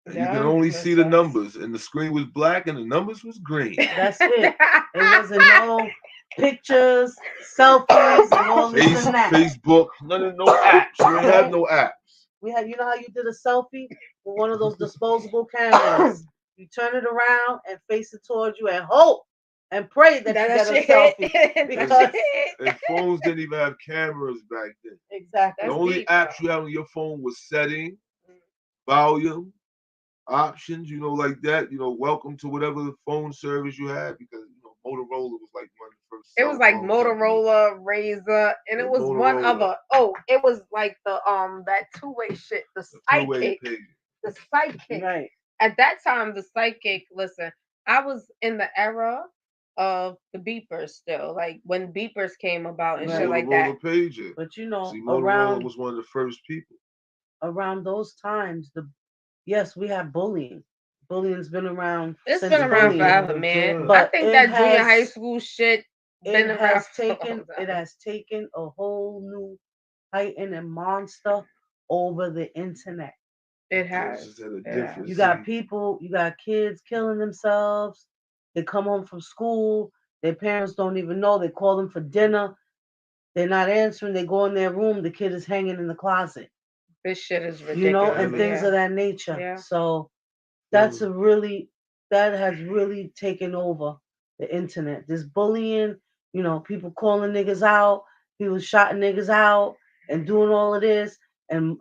And you can Yeah, only that see the sucks. numbers, and the screen was black and the numbers was green. That's it. It wasn't no pictures, selfies, and all this and that. Facebook, none of no apps. You ain't have Right? no apps. We had, you know how you did a selfie with one of those disposable cameras. You turn it around and face it towards you and hope and pray that you That get a shit hit. selfie That And shit because and hit. phones didn't even have cameras back then. The exactly. That's only deep apps though. you had on your phone was setting, volume, options, like that. Welcome to whatever phone service you had because Motorola was like one of the first It was cell like phone companies. Motorola, Razor, and it was one Motorola, other. Oh, it was like the that two-way shit, the a two-way psychic. page. The psychic. Right. At that time, the psychic, listen, I was in the era of the beepers still, like when beepers came about The and shit Right. like that. Motorola pager. But See, Motorola around was one of the first people. those times, the yes, we have bullying. Bullying's been around It's since been around Around bullying, forever, all the man. time. I but think that junior high has school shit it been around has for a long taken it time. has taken a whole new heighten and monster over the internet. It It's has. just at a It different. has. See, You got kids killing themselves. They come home from school. Their parents don't even know. They call them for dinner. They're not answering. They go in their room. The kid is hanging in the closet, This shit is and and ridiculous. things Yeah. of that nature. Yeah. So that's so a really that has really taken over the internet. This bullying, people calling niggas out, people shotting niggas out, and doing all of this, and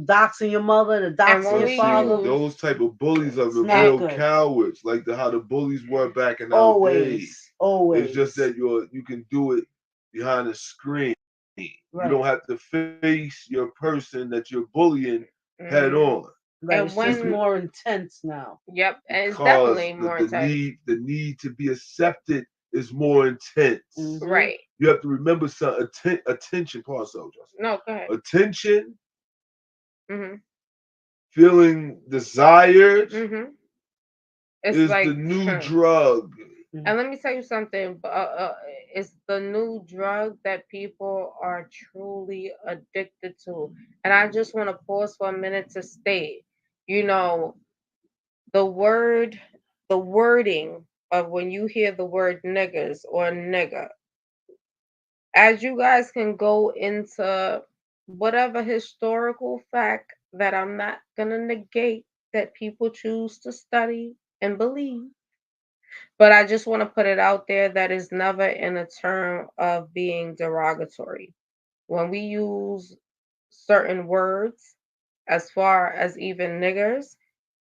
doxing your mother, and And doxing when well, your we see, father. use those type of bullies are It's the not and real good. cowards, like how the bullies were back in our day. Always, It's just always. that you can do it behind a screen. You don't Right, have to face your person that you're bullying head mhm. on. right. And It's You just could when more intense now. yep, and it's because definitely the, more the intense. need the need to be accepted is more intense. Hmm. Right. You have to remember some attention. Pause, Justin. No, go ahead. Attention, Mhm. feeling desired Mhm. It's is the like new drug. and let me tell you something. It's the new drug that people are truly addicted to. And I just want to pause for a minute to state, you know, the word, the wording of when you hear the word niggas or nigga, as you guys can go into whatever historical fact that I'm not going to negate that people choose to study and believe. But I just want to put it out there that is never in a term of being derogatory. When we use certain words, as far as even niggers,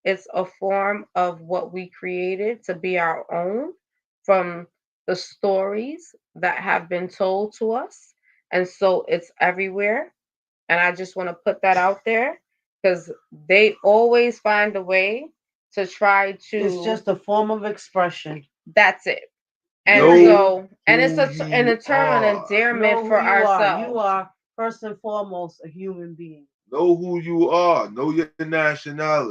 it's a form of what we created to be our own from the stories that have been told to us. And so it's everywhere. And I just want to put that out there because they always find a way to try It's to. just a form of expression. That's it. And Know Period. so, and it's who an you eternal are. endearment Know who for you are. You ourselves. are first and foremost a human being. Know who you are. Know your nationality.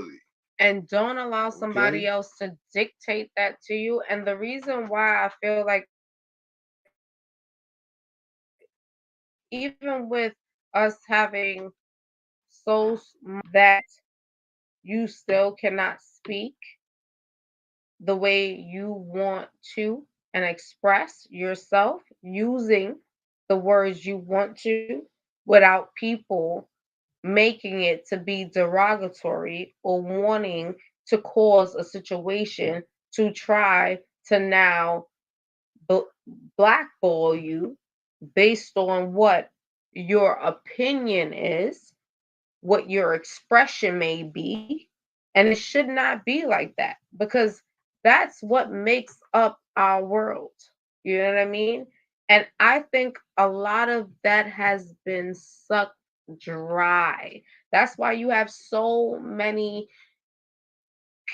And don't allow somebody Okay? else to dictate that to you. And the reason why I feel like, even with us having so much that you still cannot speak the way you want to and express yourself using the words you want to without people making it to be derogatory or wanting to cause a situation to try to now b- blackball you based on what your opinion is, what your expression may be, and it should not be like that because that's what makes up our world. You know what I mean? And I think a lot of that has been sucked dry. That's why you have so many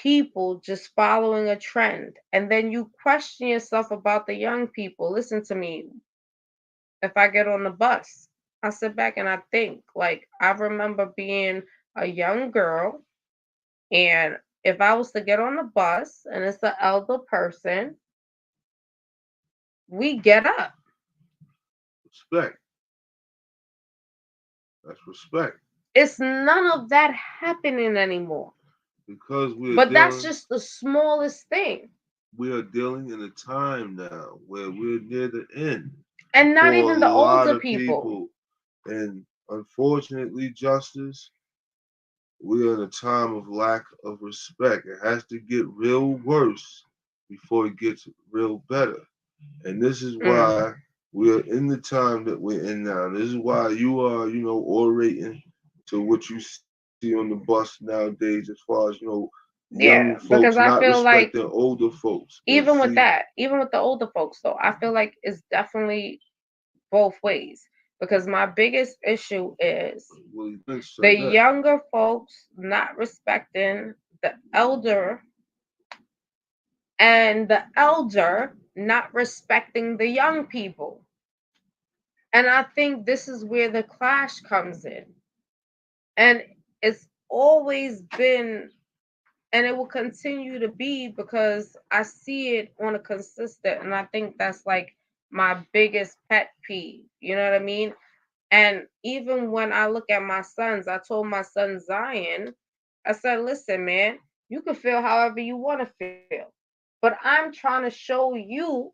people just following a trend. And then you question yourself about the young people. Listen to me. If I get on the bus, I sit back and I think, like, I remember being a young girl, and if I was to get on the bus and it's an elder person, we get up. Respect. That's respect. It's none of that happening anymore. Because But that's just the smallest thing. we are dealing in a time now where we're near the end And not for a even the lot older of people. people. And unfortunately, Justice, we're in a time of lack of respect. It has to get real worse before it gets real better. And this is Mm, why we're in the time that we're in now. This is why you are, orating to what you see on the bus nowadays, as far as, young yeah, folks because not I feel respecting like older folks. But even with see, that, even with the older folks, though, I feel like it's definitely both ways. Because my biggest issue is Willie Lynch the said that. younger folks not respecting the elder and the elder not respecting the young people. And I think this is where the clash comes in. And it's always been, and it will continue to be because I see it on a consistent, and I think that's like my biggest pet peeve. You know what I mean? And even when I look at my sons, I told my son Zion, I said, listen, man, you can feel however you want to feel. But I'm trying to show you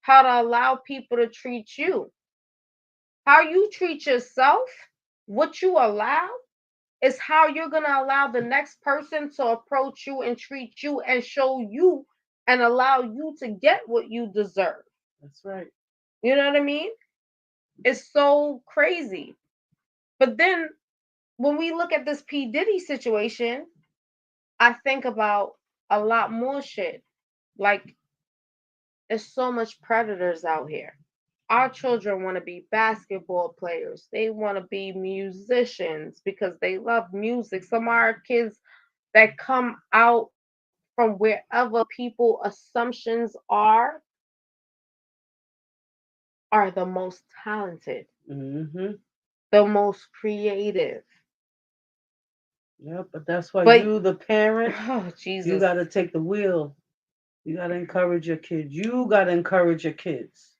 how to allow people to treat you. How you treat yourself, what you allow, is how you're going to allow the next person to approach you and treat you and show you and allow you to get what you deserve. That's right. You know what I mean? It's so crazy. But then when we look at this P. Diddy situation, I think about a lot more shit. Like, there's so much predators out here. Our children want to be basketball players. They want to be musicians because they love music. Some of our kids that come out from wherever people assumptions are the most talented, Mm-hmm. the most creative. Yeah, but that's why But you, the parent, oh you Jesus. got to take the wheel. You got to encourage your kids. You got to encourage your kids,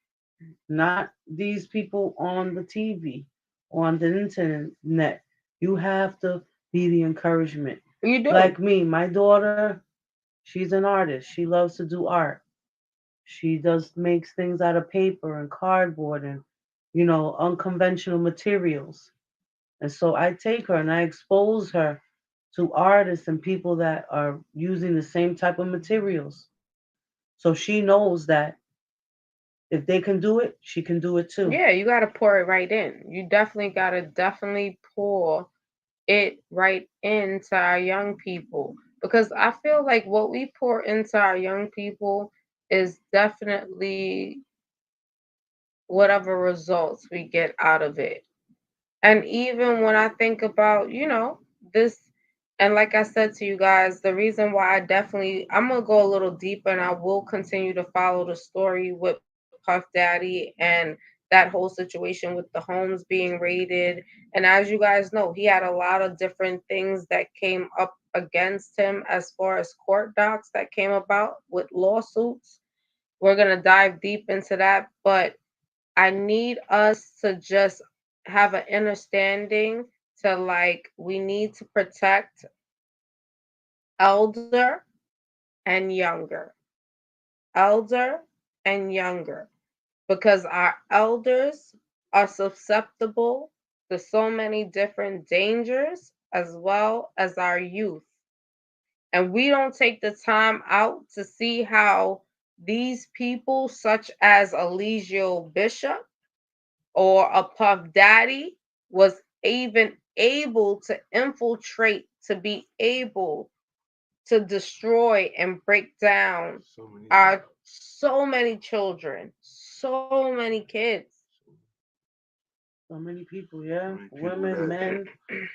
not these people on the TV, on the internet. You have to be the encouragement. You do. Like me, my daughter, she's an artist. She loves to do art. She does makes things out of paper and cardboard and unconventional materials. And so I take her and I expose her to artists and people that are using the same type of materials. So she knows that if they can do it, she can do it too. Yeah, you got to pour it right in. You definitely got to definitely pour it right into our young people, because I feel like what we pour into our young people is definitely whatever results we get out of it. And even when I think about, this, and like I said to you guys, the reason why I'm going to go a little deeper and I will continue to follow the story with Puff Daddy and that whole situation with the homes being raided. And as you guys know, he had a lot of different things that came up against him as far as court docs that came about with lawsuits. We're going to dive deep into that. But I need us to just have an understanding to, like, we need to protect elder and younger, elder and younger, because our elders are susceptible to so many different dangers as well as our youth. And we don't take the time out to see how these people, such as Eligio Bishop or a Puff Daddy, was even able to infiltrate to be able to destroy and break down So many our so many children, so many kids. So many people, so yeah, many people women, men.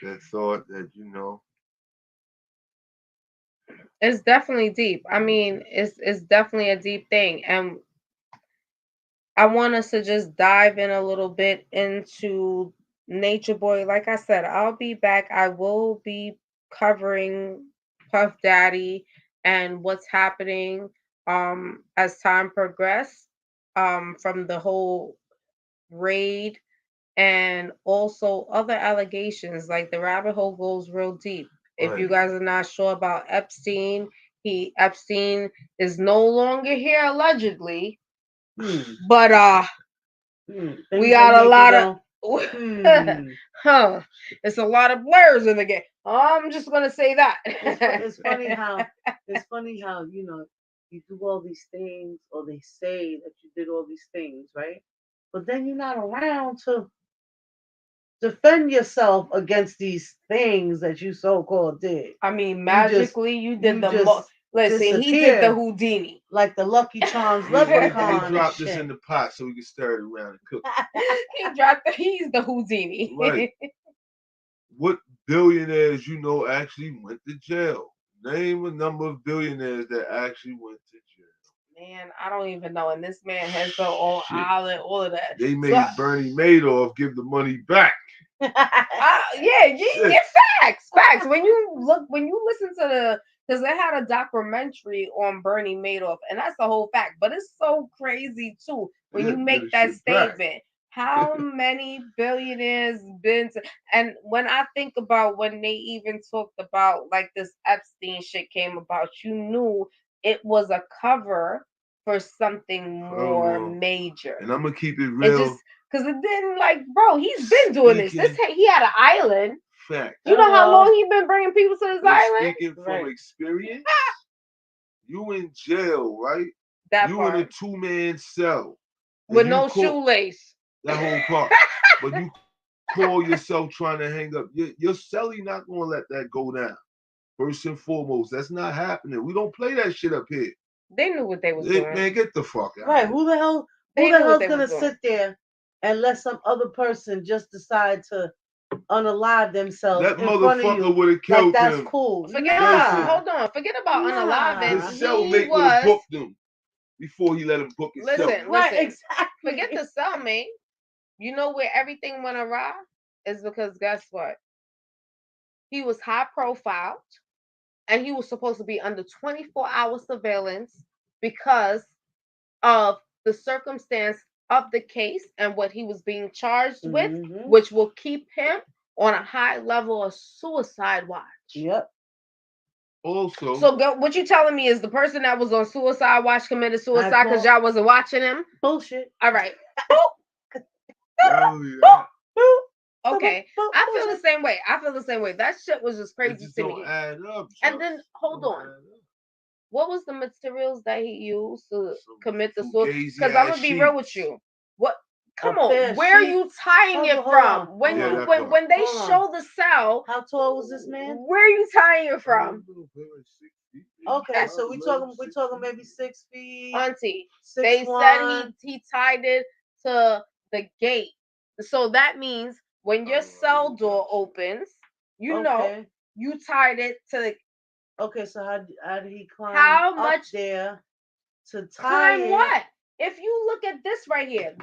that thought that It's definitely deep. I mean, it's definitely a deep thing, and I want us to just dive in a little bit into Nature Boy. Like I said, I'll be back. I will be covering Puff Daddy and what's happening as time progresses, from the whole raid, and also other allegations. Like, the rabbit hole goes real deep. If you right. guys are not sure about Epstein, Epstein is no longer here allegedly, Hmm. but we Things that got a make you lot of go, hmm. huh. It's a lot of blurs in the game. I'm just gonna say that. It's funny how you do all these things, or they say that you did all these things, right? But then you're not around to defend yourself against these things that you so called did. I mean, You just magically, you did you the most. just Listen, he did the disappear Houdini. like the Lucky Charms Let me leprechaun and drop this in shit. the pot so we can stir it around and cook He's the Houdini. it. Right. What billionaires actually went to jail? Name a number of billionaires that actually went to jail. Man, I don't even know. And this man has their own Shit. island, all of that. They So, made Bernie Madoff give the money back. yeah, Shit. get facts. When you listen to because they had a documentary on Bernie Madoff, and that's the whole fact. But it's so crazy too when Yeah, you to get make his that shit back. statement. How many billionaires been to? And when I think about when they even talked about, like, this Epstein shit came about, you knew it was a cover for something more major. And I'm gonna keep it It real. just because it didn't, like, bro, he's been doing this. He had an island. Fact. You know how Hello. long he been bringing people to this And island? speaking from Right. experience, you in jail, right? That You in a part 2-man cell. And with you no call shoelace. that whole part. But you call yourself trying to hang up. Your celly not gonna let that go down. First and foremost, that's not happening. We don't play that shit up here. They knew what they was doing. Man, get the fuck out. Right. Who the hell? They Who the knew what hell's they gonna was doing. sit there and let some other person just decide to unalive themselves That in front of motherfucker you? would have Like killed that's him. cool. Forget Nah. hold on. Forget about unaliving. Nah. His He cellmate would have was booked him before he let him book himself. listen. Right. Exactly. Forget the cellmate. You know where everything went awry is because guess what? He was high profile, and he was supposed to be under 24-hour surveillance because of the circumstance of the case and what he was being charged with, Mm-hmm. which will keep him on a high level of suicide watch. Yep. Also, So what you telling me is the person that was on suicide watch committed suicide because y'all wasn't watching him? Bullshit. All right. not only that, Okay, I feel the same way. I feel the same way. That shit was just It crazy just to don't me. add up. And then hold Don't on. add up. What was the materials that he used to Some commit the suicide? fugazi Because I'm ass gonna be real with sheets. you. What? Come A pair on, of where are sheets. you tying Hold it on, from? hold When on. Yeah, you that part. when they Hold on. show the cell, How tall was this man? where are you tying it I from? don't know, maybe like 6 feet, maybe Okay, so 11, we 6 talking feet. maybe 6 feet, Auntie, 6'1". they said he tied it to the gate. So that means when your Oh, I cell didn't door know shit. opens, you know Okay. you tied it to the Okay, so how did he climb how up much there to tie climb it? what? If you look at this right here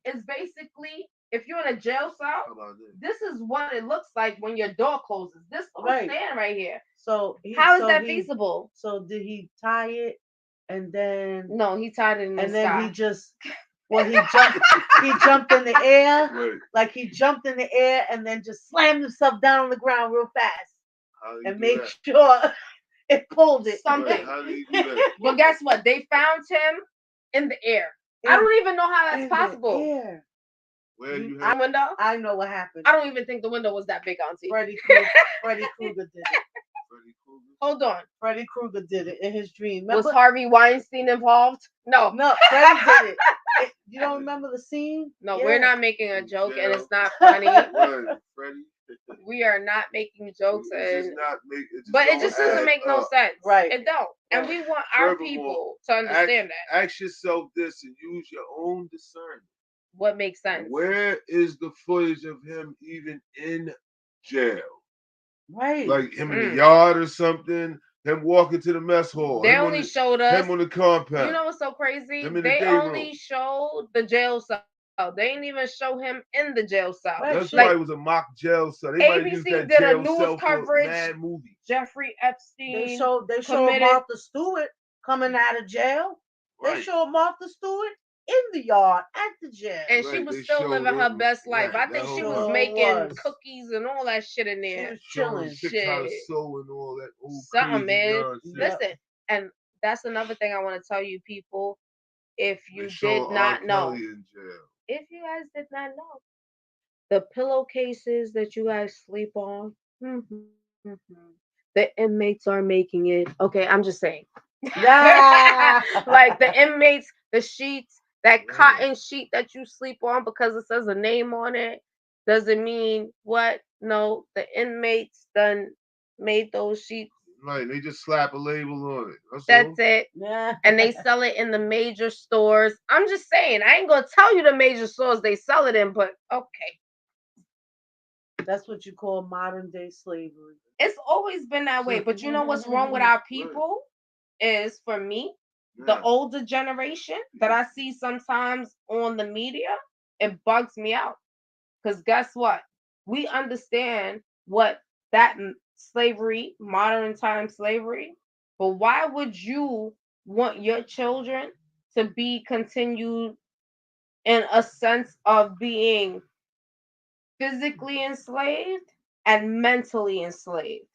is basically if you're in a jail cell, How about this? this is what it looks like when your door closes. This whole Right. stand right here. So How is that feasible? So did he tie it and then No, he tied it in the and then sky. he just he jumped in the air, Right. like he jumped in the air and then just slammed himself down on the ground real fast How do you and do made that? sure it pulled it. Something. Right. How do you do that? But guess what? They found him in the air. I don't even know how that's In possible. the air. Where you The have window? I know what happened. I don't even think the window was that big, Auntie. Freddy Krueger did it. Freddy Krueger? Hold on. Freddy Krueger did it in his dream. Was Remember? Harvey Weinstein involved? No. No, Freddy did it. You don't remember the scene? No, Yeah. we're not making a In joke, and jail. it's not funny. Right, Freddy. We are not making jokes, It's just and not make. It just but it don't just doesn't add make no up. sense. Right. It don't. And we want our Furthermore, people to understand that. Ask yourself this and use your own discernment. What makes sense? Where is the footage of him even in jail? Right. Like him in the yard or something? Him walking to the mess hall? They only showed us. Him on the compound? You know what's so crazy? Him in the They day only room. showed the jail cell. They didn't even show him in the jail cell. Right. That's Like why it was a mock jail cell. They might have used ABC that did a jail news cell for coverage. mad movies. Jeffrey They Epstein. showed committed. Martha Stewart coming out of jail. They Right. showed Martha Stewart in the yard at the jail. And she Right, was they still showed living her- her best life. right, I think that she whole was Sure making was. cookies and all that shit in She there. was Showing chilling. chicks how to Shit. sew and all that old Something, crazy man. nonsense. Yep. Listen, and that's another thing I want to tell you people. If They you showing did not R. know, Kelly in jail. if you guys did not know, the pillowcases that you guys sleep on, the inmates are making it. Okay, I'm just saying. Yeah. Like the inmates, the sheets, that Yeah. cotton sheet that you sleep on because it says a name on it, doesn't mean what? No, the inmates done made those sheets. Right, they just slap a label on it. That's all. it. Yeah. And they sell it in the major stores. I'm just saying, I ain't gonna tell you the major stores they sell it in, but okay. That's what you call modern day slavery. It's always been that way. But you know what's wrong with our people? Is for me, the Yeah. older generation that I see sometimes on the media, it bugs me out. Because guess what? We understand what that slavery, modern time slavery, but why would you want your children to be continued in a sense of being physically enslaved and mentally enslaved?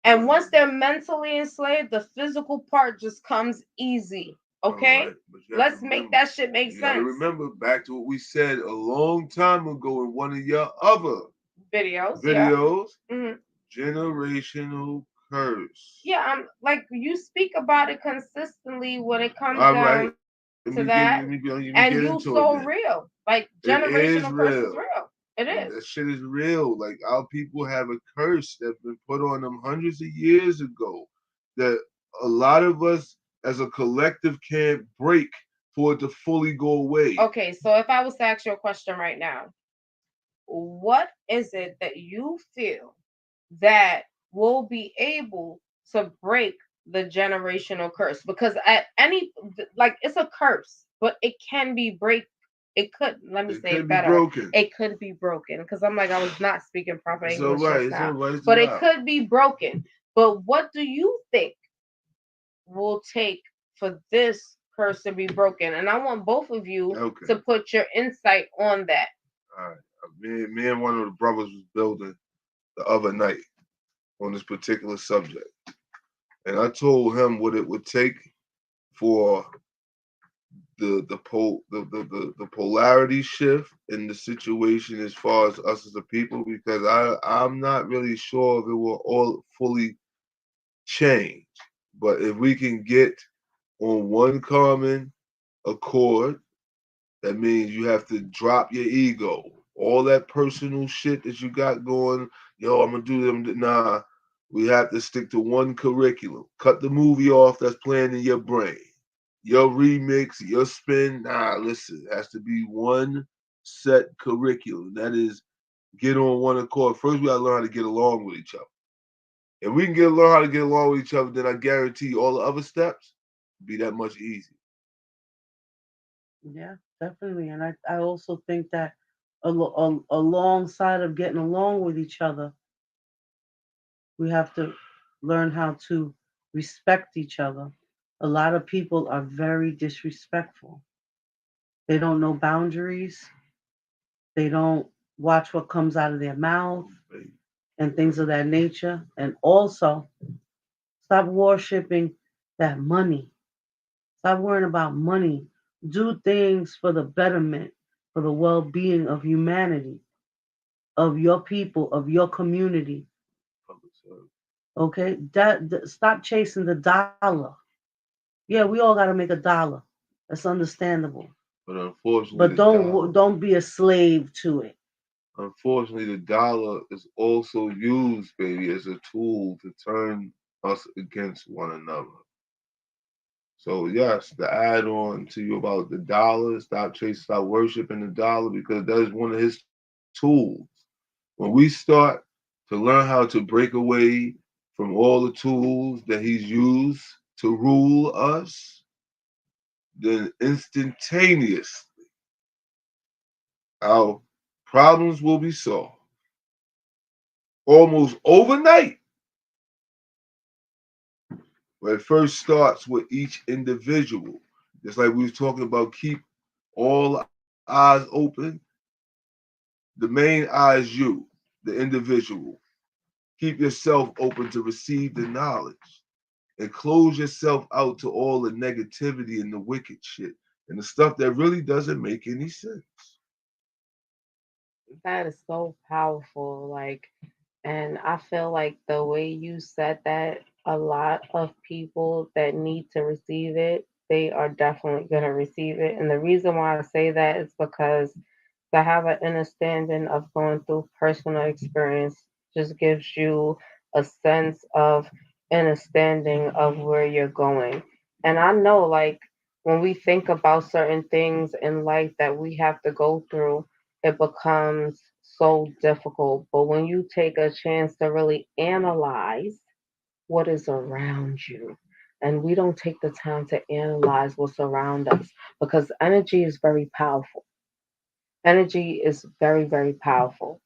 And once they're mentally enslaved, the physical part just comes easy. Okay? Right, Let's make that shit make you gotta sense. remember back to what we said a long time ago in one of your other Videos. Mm-hmm. Generational curse. Yeah, I'm like you speak about it consistently when it comes down to that, and you so real. Like generational curse is real. It is. That shit is real. Like our people have a curse that's been put on them hundreds of years ago that a lot of us as a collective can't break for it to fully go away. Okay, so if I was to ask you a question right now, what is it that you feel that will be able to break the generational curse? Because at any, like, it's a curse, but it can be break. It could, let me say it better. It could be broken because I'm like, I was not speaking proper English just now. But it could be broken. But what do you think will take for this curse to be broken? And I want both of you to put your insight on that. All right. Me and one of the brothers was building the other night on this particular subject. And I told him what it would take for the polarity shift in the situation as far as us as a people, because I'm not really sure if it will all fully change. But if we can get on one common accord, that means you have to drop your ego. All that personal shit that you got going, yo, I'm gonna do them. Nah, we have to stick to one curriculum. Cut the movie off that's playing in your brain. Your remix, your spin, nah, listen, it has to be one set curriculum. That is, get on one accord. First, we gotta learn how to get along with each other. If we can learn how to get along with each other, then I guarantee you all the other steps be that much easier. Yeah, definitely. And I also think that alongside of getting along with each other, we have to learn how to respect each other. A lot of people are very disrespectful. They don't know boundaries. They don't watch what comes out of their mouth and things of that nature. And also, stop worshiping that money. Stop worrying about money. Do things for the betterment, for the well being of humanity, of your people, of your community. Okay? Stop chasing the dollar. Yeah, we all got to make a dollar. That's understandable. But unfortunately, But don't be a slave to it. the dollar is also used, baby, as a tool to turn us against one another. So yes, the add on to you about the dollar, stop worshiping the dollar because that is one of his tools. When we start to learn how to break away from all the tools that he's used to rule us, then instantaneously our problems will be solved. Almost overnight. But it first starts with each individual. Just like we was talking about, keep all eyes open. The main eye is you, the individual. Keep yourself open to receive the knowledge and close yourself out to all the negativity and the wicked shit and the stuff that really doesn't make any sense. That is so powerful. Like, and I feel like the way you said that, a lot of people that need to receive it, they are definitely going to receive it. And the reason why I say that is because to have an understanding of going through personal experience just gives you a sense of understanding of where you're going. And I know, like, when we think about certain things in life that we have to go through, it becomes so difficult. But when you take a chance to really analyze what is around you, and we don't take the time to analyze what's around us because energy is very powerful. Energy is very, very powerful.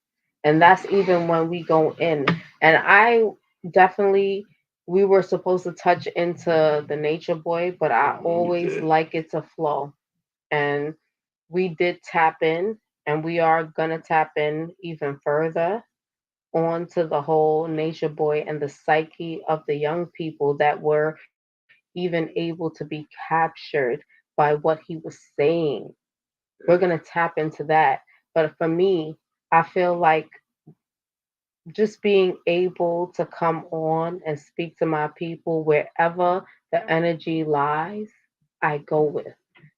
And that's even when we go in. And I definitely, we were supposed to touch into the nature boy, but I always like it to flow. And we did tap in, and we are going to tap in even further onto the whole nature boy and the psyche of the young people that were even able to be captured by what he was saying. We're going to tap into that. But for me, I feel like just being able to come on and speak to my people wherever the energy lies, I go with.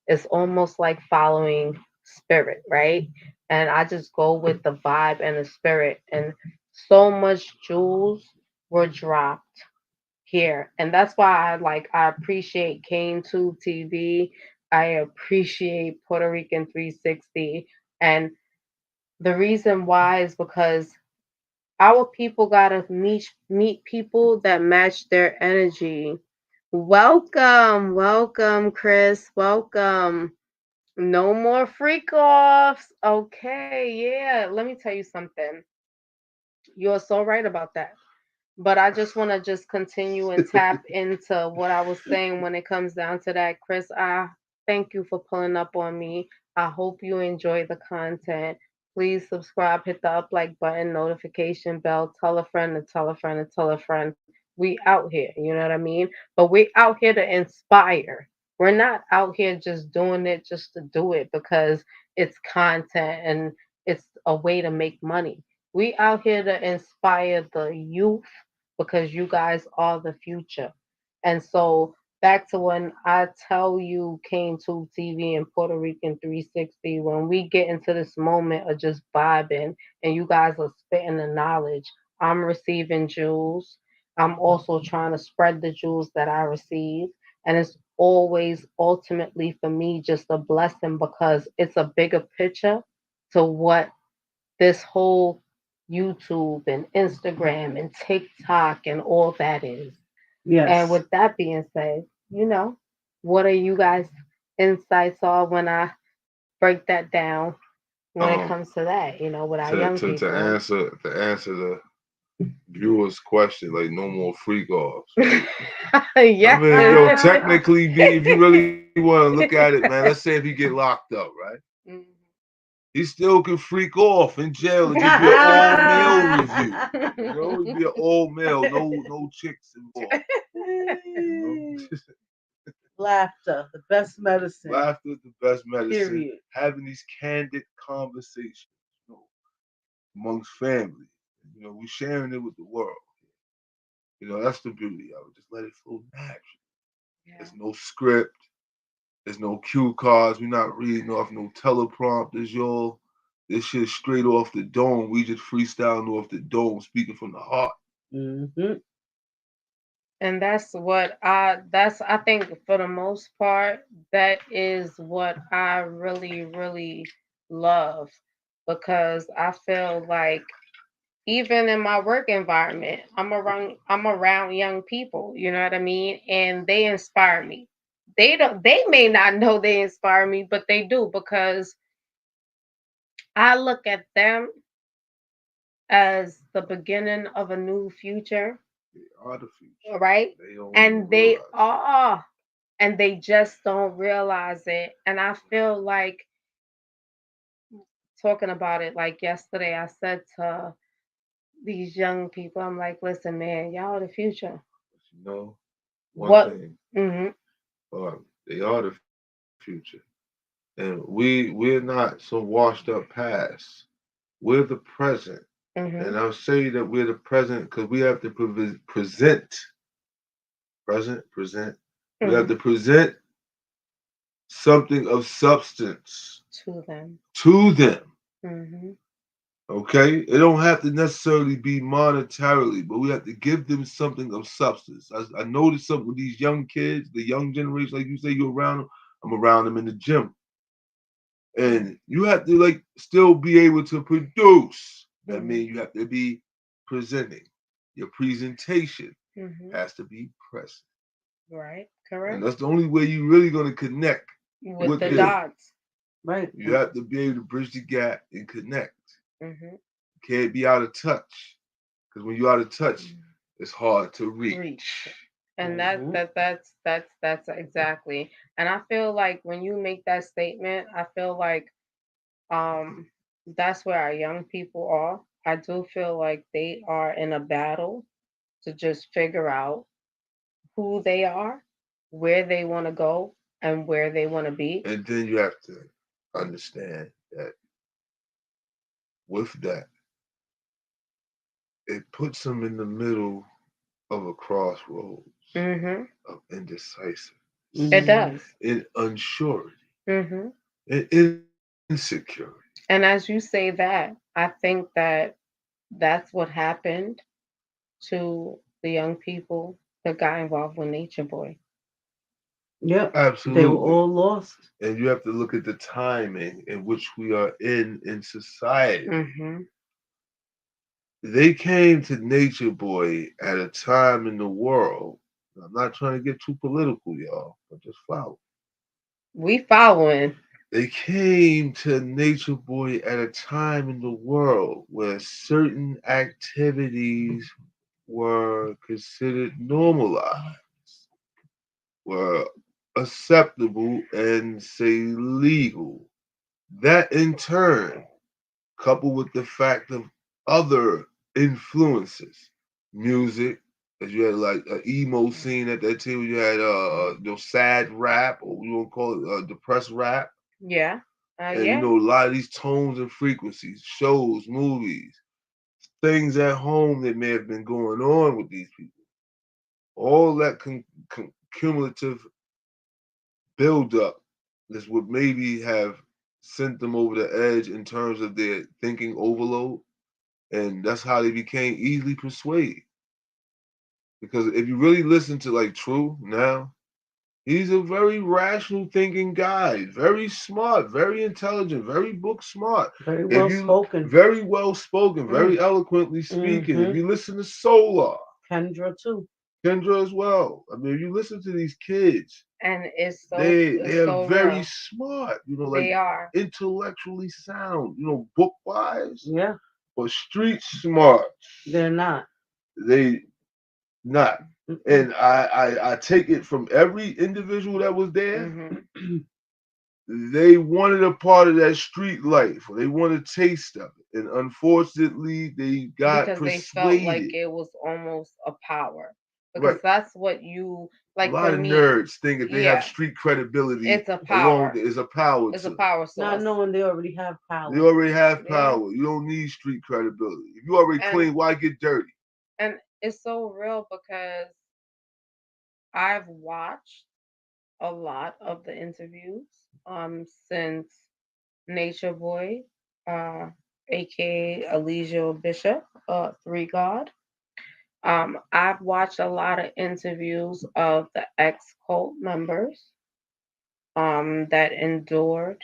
It's almost like following spirit, right? And I just go with the vibe and the spirit. And so much jewels were dropped here. And that's why I appreciate Kane Tube TV. I appreciate Puerto Rican 360. And the reason why is because our people gotta meet people that match their energy. Welcome, welcome, Chris. Welcome. No more freak offs. Okay, yeah. Let me tell you something. You're so right about that. But I just want to just continue and tap into what I was saying when it comes down to that, Chris. I thank you for pulling up on me. I hope you enjoy the content. Please subscribe, hit the up like button, notification bell, tell a friend and tell a friend and tell a friend. We out here, you know what I mean? But we out here to inspire. We're not out here just doing it just to do it because it's content and it's a way to make money. We out here to inspire the youth because you guys are the future. And so back to when I tell you came to TV and Puerto Rican 360, when we get into this moment of just vibing and you guys are spitting the knowledge, I'm receiving jewels. I'm also trying to spread the jewels that I receive. And it's always ultimately for me just a blessing because it's a bigger picture to what this whole YouTube and Instagram and TikTok and all that is. And Yes. with that being said, what are you guys' insights are when I break that down when it Um, comes to that, with our to young to to people? answer the viewer's question, like no more freak offs, right? I Yes. mean, yo, technically, B, if you really want to look at it, man, let's say if he get locked up, right? Mhm. He still can freak off in jail and just be an all male review. You know, it'd be an all male, no chicks involved. You know, Laughter, the best medicine. laughter is the best medicine. Period. Having these candid conversations, you know, amongst family. You know, we sharing it with the world. You know, that's the beauty of it. Just let it flow naturally. Yeah. There's no script. There's no cue cards. We're not reading off no teleprompters, y'all. This shit straight off the dome. We just freestyling off the dome, speaking from the heart. Hmm. And that's I think for the most part that is what I really really love because I feel like even in my work environment I'm around young people, you know what I mean, and they inspire me. They may not know they inspire me, but they do because I look at them as the beginning of a new future, They are the future. right? They don't even And they realize it. are, and they just don't realize it. And I feel like talking about it like yesterday, I said to these young people, I'm like, listen, man, y'all are the future. But you know, one What? thing, Hmm. they are the future. And we're not some washed up past. We're the present. And Hmm. I'll say that we're the present because we have to present, present. We have Hmm. to present something of substance To them. to them. Hmm. Okay, it don't have to necessarily be monetarily, but we have to give them something of substance. I noticed something with these young kids, the young generation, like you say, you're around them. I'm around them in the gym, and you have to like still be able to produce. That Hmm. means you have to be presenting. Your presentation Hmm. has to be present, Right. and Correct. that's the only way you're really going to connect With with the them. dots. Right. You have to be able to bridge the gap and connect. Hmm. You can't be out of touch because when you're out of touch, it's hard to Reach. reach. And Hmm. that's exactly. And I feel like when you make that statement, I feel like um that's where our young people are. I do feel like they are in a battle to just figure out who they are, where they want to go, and where they want to be. And then you have to understand that with that, it puts them in the middle of a crossroads Mhm. of indecisiveness It Hmm. does. and unsurety Mhm. and insecurity. And as you say that, I think that that's what happened to the young people that got involved with Nature Boy. Yep. They were Absolutely. all lost. And you have to look at the timing in which we are in society. Mhm. They came to Nature Boy at a time in the world. I'm not trying to get too political, y'all, but just follow. We following. They came to Nature Boy at a time in the world where certain activities were considered normalized, were acceptable, and say legal. That in turn, coupled with the fact of other influences, music, Cause you had like an emo scene at that time. You had sad rap, or you want to call it depressed rap, Yeah. and Yeah. a lot of these tones and frequencies, shows, movies, things at home that may have been going on with these people. All that cumulative buildup is what maybe have sent them over the edge in terms of their thinking overload, and that's how they became easily persuaded. Because if you really listen to like True now, he's a very rational thinking guy, very smart, very intelligent, very book smart. Very If well you spoken. very well spoken, Mm. very eloquently speaking. If Mm-hmm. you listen to Solar, Kendra too. Kendra as well. I mean, if you listen to these kids, And they it's are so very real. smart, like They are. intellectually sound, book wise, Yeah, but street smart. they're not. They not. Mm-mm. And I take it from every individual that was there. Hmm. They wanted a part of that street life, or they wanted a taste of it. And unfortunately, they got Because they felt like persuaded. it was almost a power. Right. Because that's what you A like lot for of me. nerds think if they have Yeah, street credibility it's a alone, power. there's a power It's a to it. power Not source. knowing they already have They power. already have Yeah, power. You don't need street credibility. If you already and clean, why get dirty? it's so real because I've watched a lot of the interviews since Nature Boy, uh, aka Elijah Bishop, Three God. I've watched a lot of interviews of the ex cult members that endured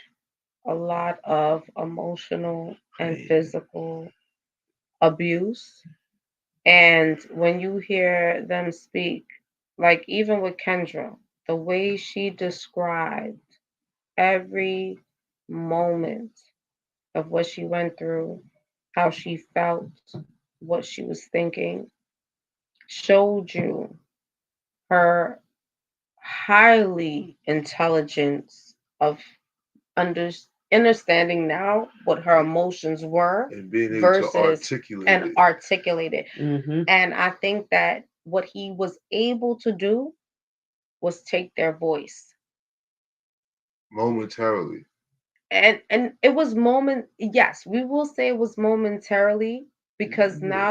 a lot of emotional and Pain. physical abuse. And when you hear them speak, like even with Kendra, the way she described every moment of what she went through, how she felt, what she was thinking, showed you her highly intelligence of under, understanding now what her emotions were And being able to versus articulate and it articulate it. Mm-hmm. And I think that what he was able to do was take their voice. momentarily. And it was moment, yes, we will say it was momentarily because Yeah.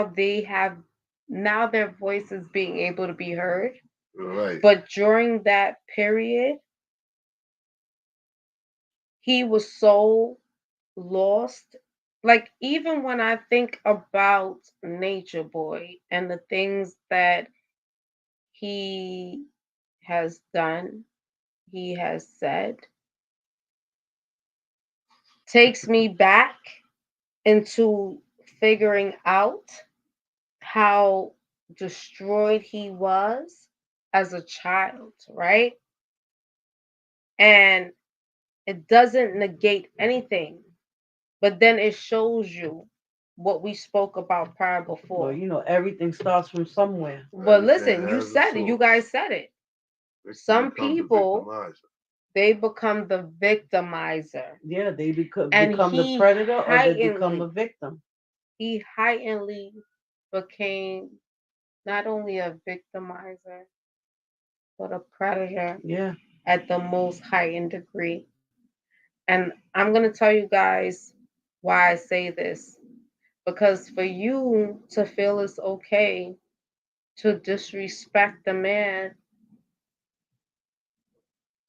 now their voice is being able to be heard. Right. But during that period, he was so lost. Like even when I think about Nature Boy and the things that he has done, he has said, takes me back into figuring out how destroyed he was as a child, right? And it doesn't negate anything, but then it shows you what we spoke about prior Well, before. everything starts from somewhere. But Everything listen, you has a said it, you source. guys said it. Victim Some becomes a people, victimizer. they become the victimizer. Yeah, they And become the predator or they become a heightenedly, victim. he heightenedly became not only a victimizer, but a predator Yeah. at the most heightened degree. And I'm going to tell you guys why I say this. Because for you to feel it's okay to disrespect the man,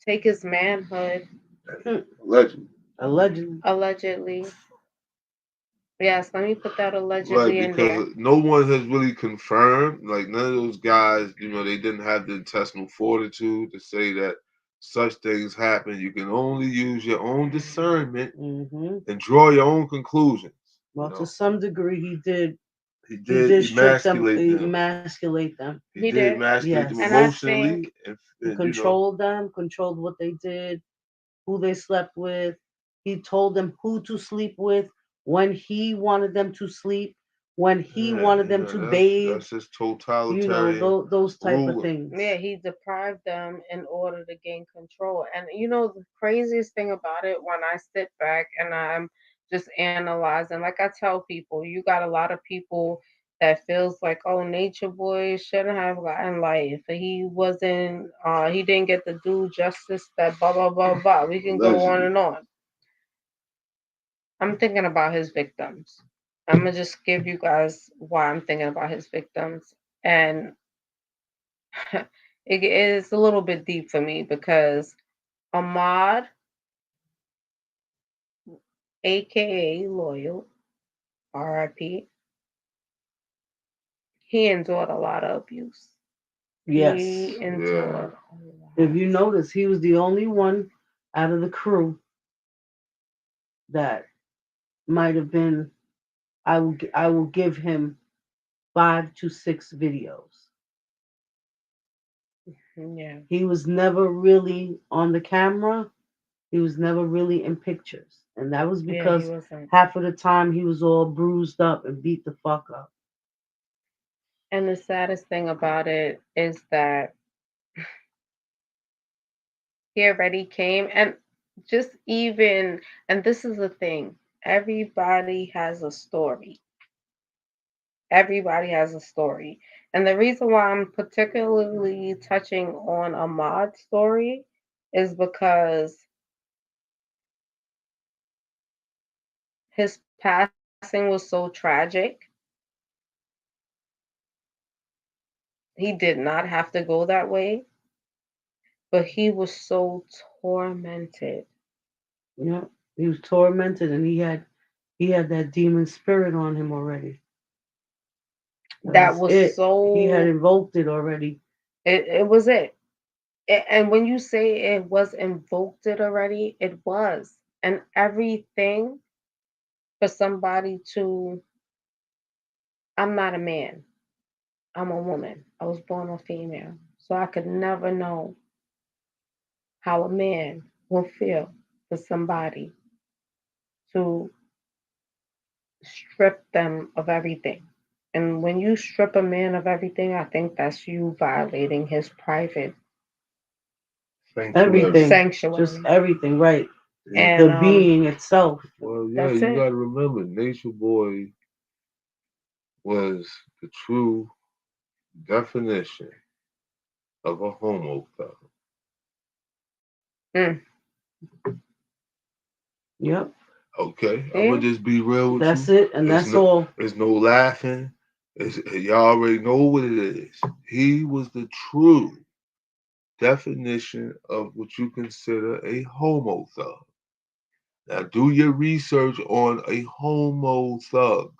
take his manhood, Legend. Allegedly. allegedly. Yes, let me put that Right, allegedly in there. because no one has really confirmed, like none of those guys, they didn't have the intestinal fortitude to say that such things happen. You can only use your own discernment Mm-hmm. and draw your own conclusions. You Well, to know, some degree, he did. he He did did strip them, emasculate them. emasculate them. He He did did. emasculate them Yes. And I think, emotionally, and, He and controlled them, controlled what they did, who they slept with. He told them who to sleep with, when he wanted them to sleep, when he yeah, wanted them to bathe. that's his totalitarian Those type of ruling. things. yeah, he deprived them in order to gain control. And the craziest thing about it, when I sit back and I'm just analyzing, like I tell people, you got a lot of people that feels like, oh, Nature Boy shouldn't have gotten life. He wasn't, he didn't get the due justice that blah, blah, blah, blah. We can go on Allegedly. and on. I'm thinking about his victims. I'm going to just give you guys why I'm thinking about his victims. And it is a little bit deep for me because Ahmad, aka Loyal, RIP, he endured a lot of abuse. Yes. He Yeah. endured a If lot. you notice, he was the only one out of the crew that might have been. I will give him 5 to 6 videos. Yeah, He was never really on the camera. He was never really in pictures, and that was yeah, he because wasn't. half of the time he was all bruised up and beat the fuck up. And the saddest thing about it is that he already came and just even, and this is the thing, everybody has a story. Everybody has a story. And the reason why I'm particularly touching on Ahmad's story is because his passing was so tragic. He did not have to go that way, but he was so tormented. You know, he was tormented, and he had that demon spirit on him already. That That was was it. He had so, invoked it already. it was it. And when you say it was invoked it already, it was. And everything for somebody to, I'm not a man, I'm a woman. I was born a female. So I could never know how a man will feel for somebody to strip them of everything. And when you strip a man of everything, I think that's you violating his private Sanctuary. Everything, just sanctuary. everything, right? Yeah. And The being itself. Well, yeah, that's you it. gotta remember, Nature Boy was the true definition of a homo thug. Mm. Yep, Okay, I'm gonna See? just be real with that's you. it, and It's that's no, all. it's no laughing. Y'all already know what it is. He was the true definition of what you consider a homo thug. Now, do your research on a homo thug.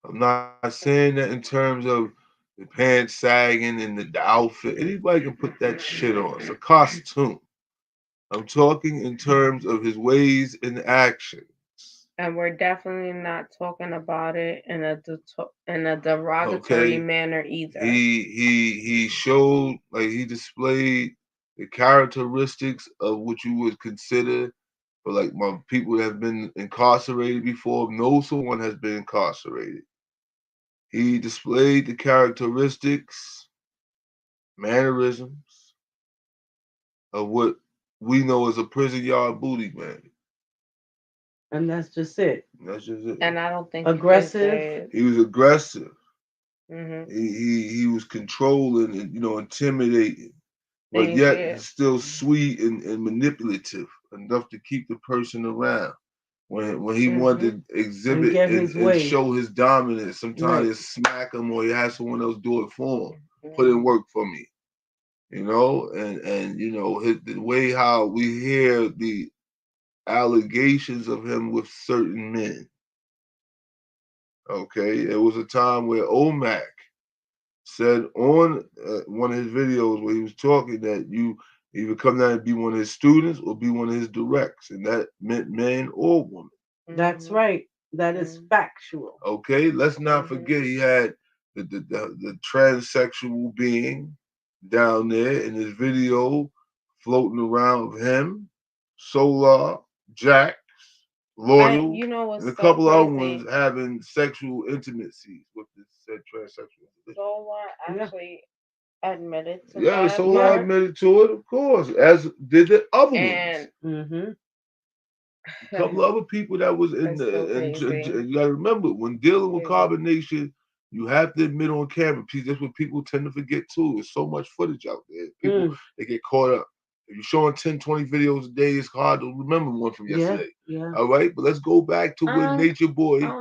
I'm not saying that in terms of the pants sagging and the outfit. Anybody can put that shit on. It's a costume. I'm talking in terms of his ways and actions. And we're definitely not talking about it in in a derogatory Okay, manner either. he showed, like, he displayed the characteristics of what you would consider for, like, my people that have been incarcerated before. Know someone has been incarcerated. He displayed the characteristics, mannerisms of what we know as a prison yard booty man. And that's just it. That's just it. And I don't think you can Aggressive. say it. He was aggressive. Hmm. He was controlling and, intimidating, And but you see yet it. he's still sweet and manipulative enough to keep the person around. When he Hmm. wanted to And exhibit get and, his and way. show his dominance, sometimes Right. he smack him or he has someone else do it for him. Put in Hmm. work for me, and the way how we hear the allegations of him with certain men. Okay, there was a time where Omac said on one of his videos where he was talking that you either come down and be one of his students or be one of his directs, and that meant man or woman. That's Hmm. right. That is factual. Okay, let's not Hmm. forget he had the transsexual being down there in his video floating around with him, Solar, Jack, And Loyal, you know and a what's so couple other ones crazy? having sexual intimacies with this said transsexual individual. Solar Yeah. actually admitted to Yeah, that Solar Yeah. part. admitted to it, of course, as did the other ones. And Mm-hmm. A couple of other people that was in That's so the crazy. and you gotta remember when dealing with Crazy. carbonation, you have to admit on camera. That's what people tend to forget too. There's so much footage out there. People Mm. they get caught up. If you're showing 10, 20 videos a day, it's hard to remember one from Yeah, yesterday. yeah. All right, but let's go back to when Um, Nature Boy.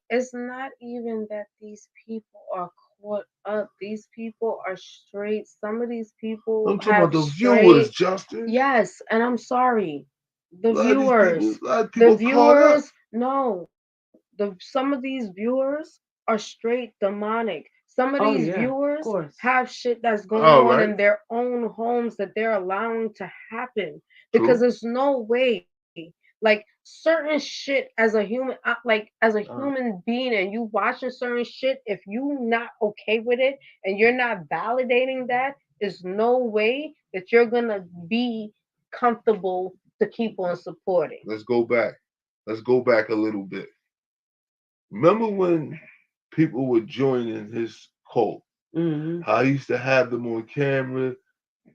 it's not even that these people are caught up. These people are straight. Some of these people I'm talking about have the viewers, straight. Justin. Yes, and I'm sorry. A lot of these people, a lot of The people caught up. viewers, no. Some of these viewers are straight demonic. Some of Oh these yeah, of viewers course. have shit that's going All on right, in their own homes that they're allowing to happen because true. there's no way. Like certain shit as a human, like as a Uh, human being, and you watching certain shit, if you not okay with it and you're not validating that, there's no way that you're gonna be comfortable to keep on supporting. let's go back. Let's go back a little bit. Remember when people were joining his cult? Hmm. How he used to have them on camera,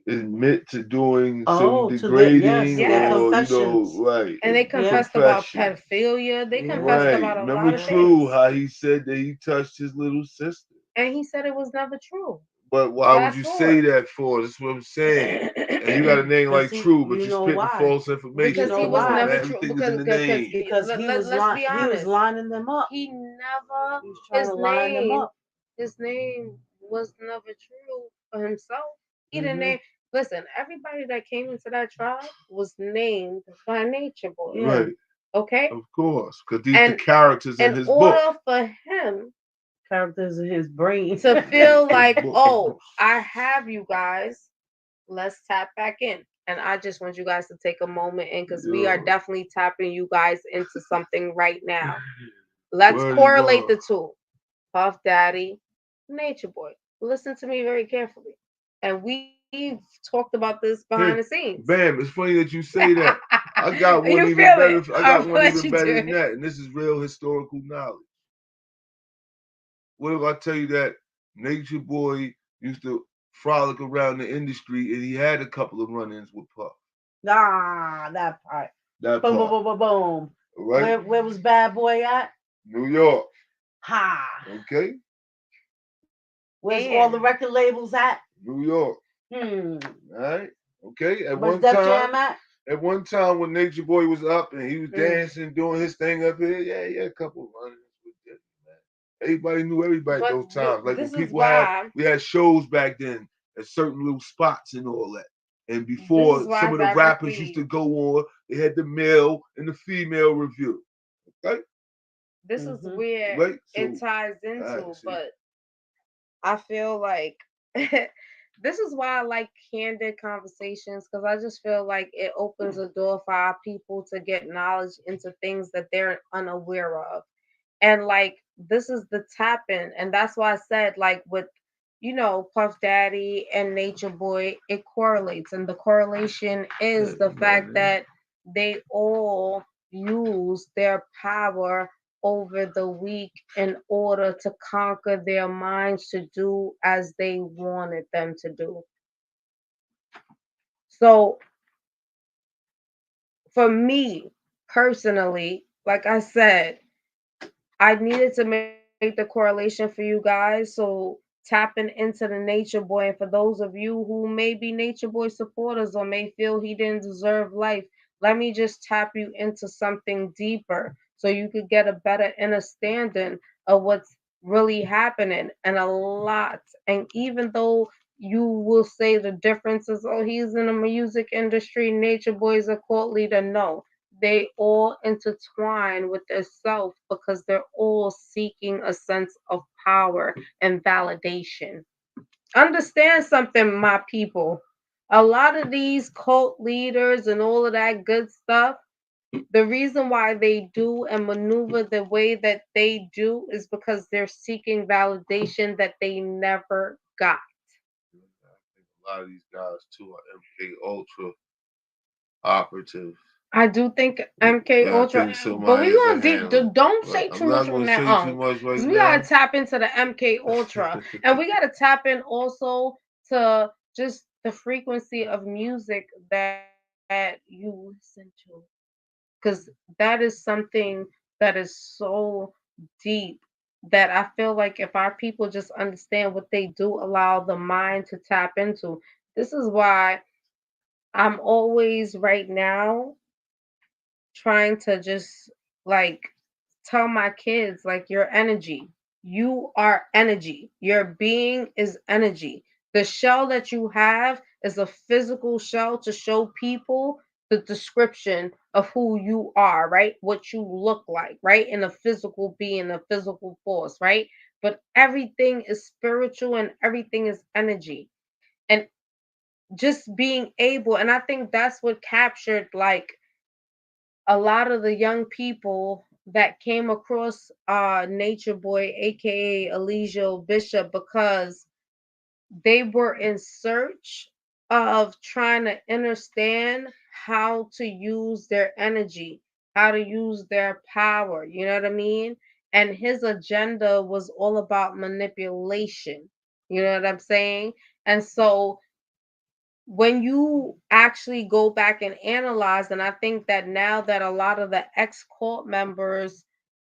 admit to doing some Oh, to their, yes, degrading, their Yes. or confessions. right, And they Yeah, confessed about confession. pedophilia. They yeah, confessed Right. about a Remember lot of yeah. True, things. how he said that he touched his little sister. And he said it was never true. But why would Fast you say forward. that for? That's what I'm saying. And you got a name Because like he, True, but you you're know spitting why? false You information. Because know he Come was on, why? never man. true. Everything is in the name. Because Let's be he was honest. lining them up. He never He was trying his to line them name up. his name was never true for himself. He didn't Hmm. name. Listen, everybody that came into that tribe was named by Nature Boy. Yeah, Right. Okay, Of course. Because these the and characters in in his book. order for him characters in his brain. to Right. feel His like, book. oh, I have you guys, let's tap back in. And I just want you guys to take a moment in because we are Yo. definitely tapping you guys into something right now. Let's Word is correlate on. the two. Puff Daddy, Nature Boy. Listen to me very carefully. And we've talked about this behind the Hey, scenes. bam, it's funny that you say that. I got one You even feel it. better. I I'm got gonna one let even you do better than it. that. And this is real historical knowledge. What if I tell you that Nature Boy used to frolic around the industry and he had a couple of run-ins with Puff? Ah, that part. That Boom, boom, part, boom, boom, boom. all right? Where was Bad Boy at? New York, Ha. okay? Where's all the And record labels at? New York, Hmm. all right? Okay. Where's Def Jam at? At one time when Nature Boy was up and he was mm, dancing, doing his thing up here, yeah, a couple of run-ins with Diddy, man. Everybody knew everybody at but those times. Like when this is people had, why. we had shows back then at certain little spots and all that. And This is before why some of the rappers used directly. to go on, they had the male and the female review. Right? This is Hmm. where Right? it So, ties all right, into. see. But I feel like this is why I like candid conversations because I just feel like it opens a door for our people to get knowledge into things that they're unaware of. And like this is the tapping, and that's why I said like with Puff Daddy and Nature Boy, it correlates, and the correlation is Hey, the fact man. that they all use their power over the weak in order to conquer their minds to do as they wanted them to do. So for me personally, like I said, I needed to make the correlation for you guys. So tapping into the Nature Boy, and for those of you who may be Nature Boy supporters or may feel he didn't deserve life, let me just tap you into something deeper so you could get a better understanding of what's really happening. And a lot, and even though you will say the difference is, oh, he's in the music industry, Nature Boy is a cult leader. No, they all intertwine with their self because they're all seeking a sense of power and validation. Understand something, my people. A lot of these cult leaders and all of that good stuff, the reason why they do and maneuver the way that they do is because they're seeking validation that they never got. I think a lot of these guys too are MK Ultra operatives. I do think MK Yeah, I Ultra, think so, but we Maya, to gonna deep. handle. Don't But say I'm too not much going on to that, say too much right because we gotta now. tap into the MK Ultra, and we gotta tap in also to just the frequency of music that you listen to. because that is something that is so deep that I feel like if our people just understand what they do allow the mind to tap into. This is why I'm always right now trying to just like tell my kids like your energy. You are energy. Your being is energy. The shell that you have is a physical shell to show people the description of who you are, right? What you look like, right? In a physical being, a physical force, right? But everything is spiritual and everything is energy. And just being able, and I think that's what captured like a lot of the young people that came across Nature Boy, aka Elijah Bishop, because they were in search of trying to understand how to use their energy, how to use their power. You know what I mean? And his agenda was all about manipulation. You know what I'm saying? And so when you actually go back and analyze, and I think that now that a lot of the ex cult members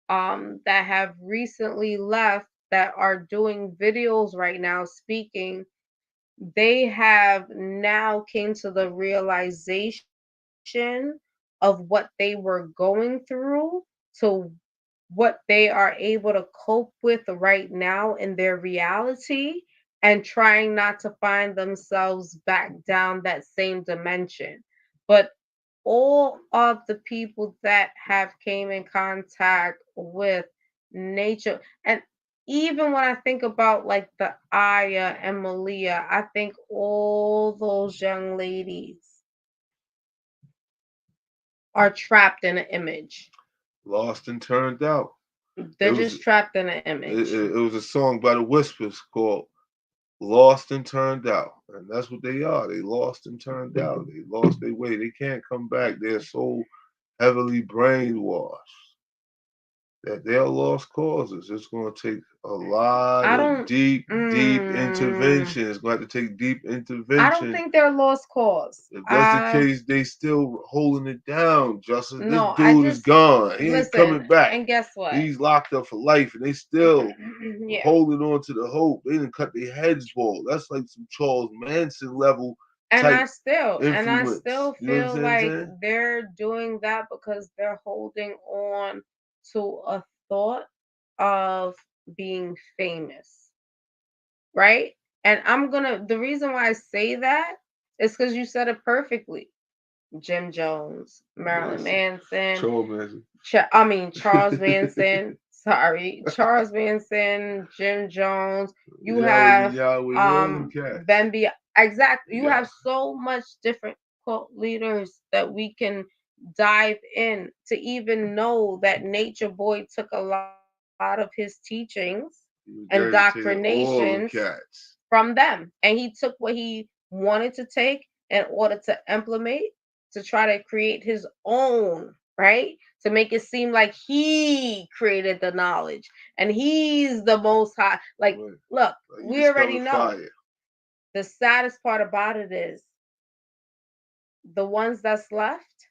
that have recently left that are doing videos right now speaking, they have now came to the realization of what they were going through to what they are able to cope with right now in their reality, and trying not to find themselves back down that same dimension. But all of the people that have came in contact with nature, and even when I think about like the Aya and Malia, I think all those young ladies are trapped in an image. Lost and turned out. It They're was just trapped in an it, image. it it was a song by the Whispers called "Lost and Turned Out," and that's what they are. They lost and turned out. They lost their way. They can't come back. They're so heavily brainwashed that they're lost causes. It's going to take a lot I of don't. deep Mm, intervention. It's going to have to take deep I don't intervention. think they're lost cause. If that's the I case, they still holding it down, Justice. This no. I dude is just gone. He ain't listen. coming back. And guess what? He's locked up for life, and they still Yeah. holding on to the hope. They didn't cut their heads bald. That's like some Charles Manson level And type I still influence. You know what feel I'm like saying? they're doing that because they're holding on to a thought of being famous, right? And the reason why I say that is because you said it perfectly. Jim Jones, Marilyn Manson. Manson, Charles Manson. Charles Manson. Sorry, Charles Manson, Jim Jones. You Yahweh, have Yahweh, all them cats. Bambi. Exactly. You Yeah. have so much different cult leaders that we can dive in to even know that Nature Boy took a lot of his teachings and He regurgitated all indoctrinations them cats. from them. And he took what he wanted to take in order to implement, to try to create his own, right? To make it seem like he created the knowledge and he's the most high. Like, Right. look, Like he we already discovered know. fire. The saddest part about it is the ones that's left,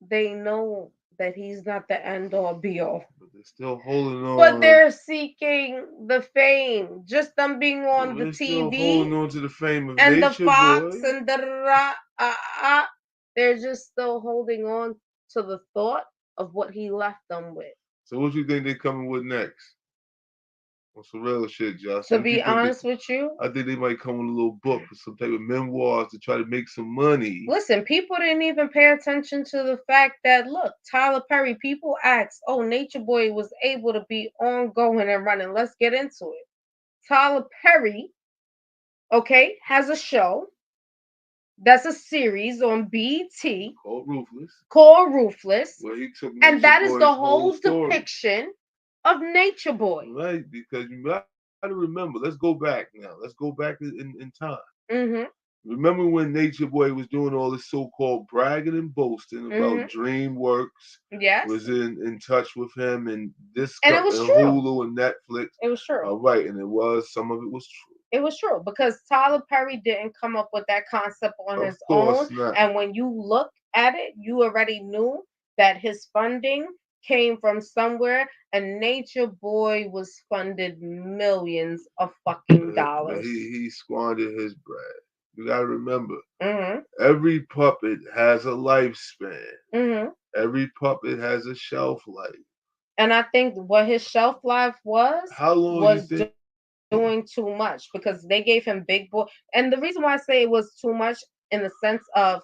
they know that he's not the end all be all. But they're still holding But on. they're seeking the fame. Just them being Well, on the they're still holding TV on to the fame of and the Nature Fox Boy. and the ra, they're just still holding on to the thought of what he left them with. So what you think they coming with next? On some real shit, Josh. To What you be think they? honest with you, I think they might come with a little book or some type of memoirs to try to make some money. listen, people didn't even pay attention to the fact that look, Tyler Perry, people asked, oh, Nature Boy was able to be ongoing and running. Let's get into it. Tyler Perry, okay, has a show that's a series on BET Called Ruthless, called Ruthless, where he took and Nature that is the Boy's whole whole story. depiction of Nature Boy. Right, because you got to remember. Let's go back now. Let's go back in time. Mm-hmm. Remember when Nature Boy was doing all this so-called bragging and boasting about Mm-hmm. DreamWorks Yes. was in touch with him and And it was and true. Hulu and Netflix. It was true. All right, and it was some of it was true. It was true because Tyler Perry didn't come up with that concept on Of his own. course not. And when you look at it, you already knew that his funding came from somewhere, and Nature Boy was funded millions of fucking But dollars. he squandered his bread. You gotta remember, Mm-hmm. every puppet has a lifespan. Mm-hmm. Every puppet has a shelf life. And I think what his shelf life How long you was think? doing too much, because they gave him big boy. And the reason why I say it was too much in the sense of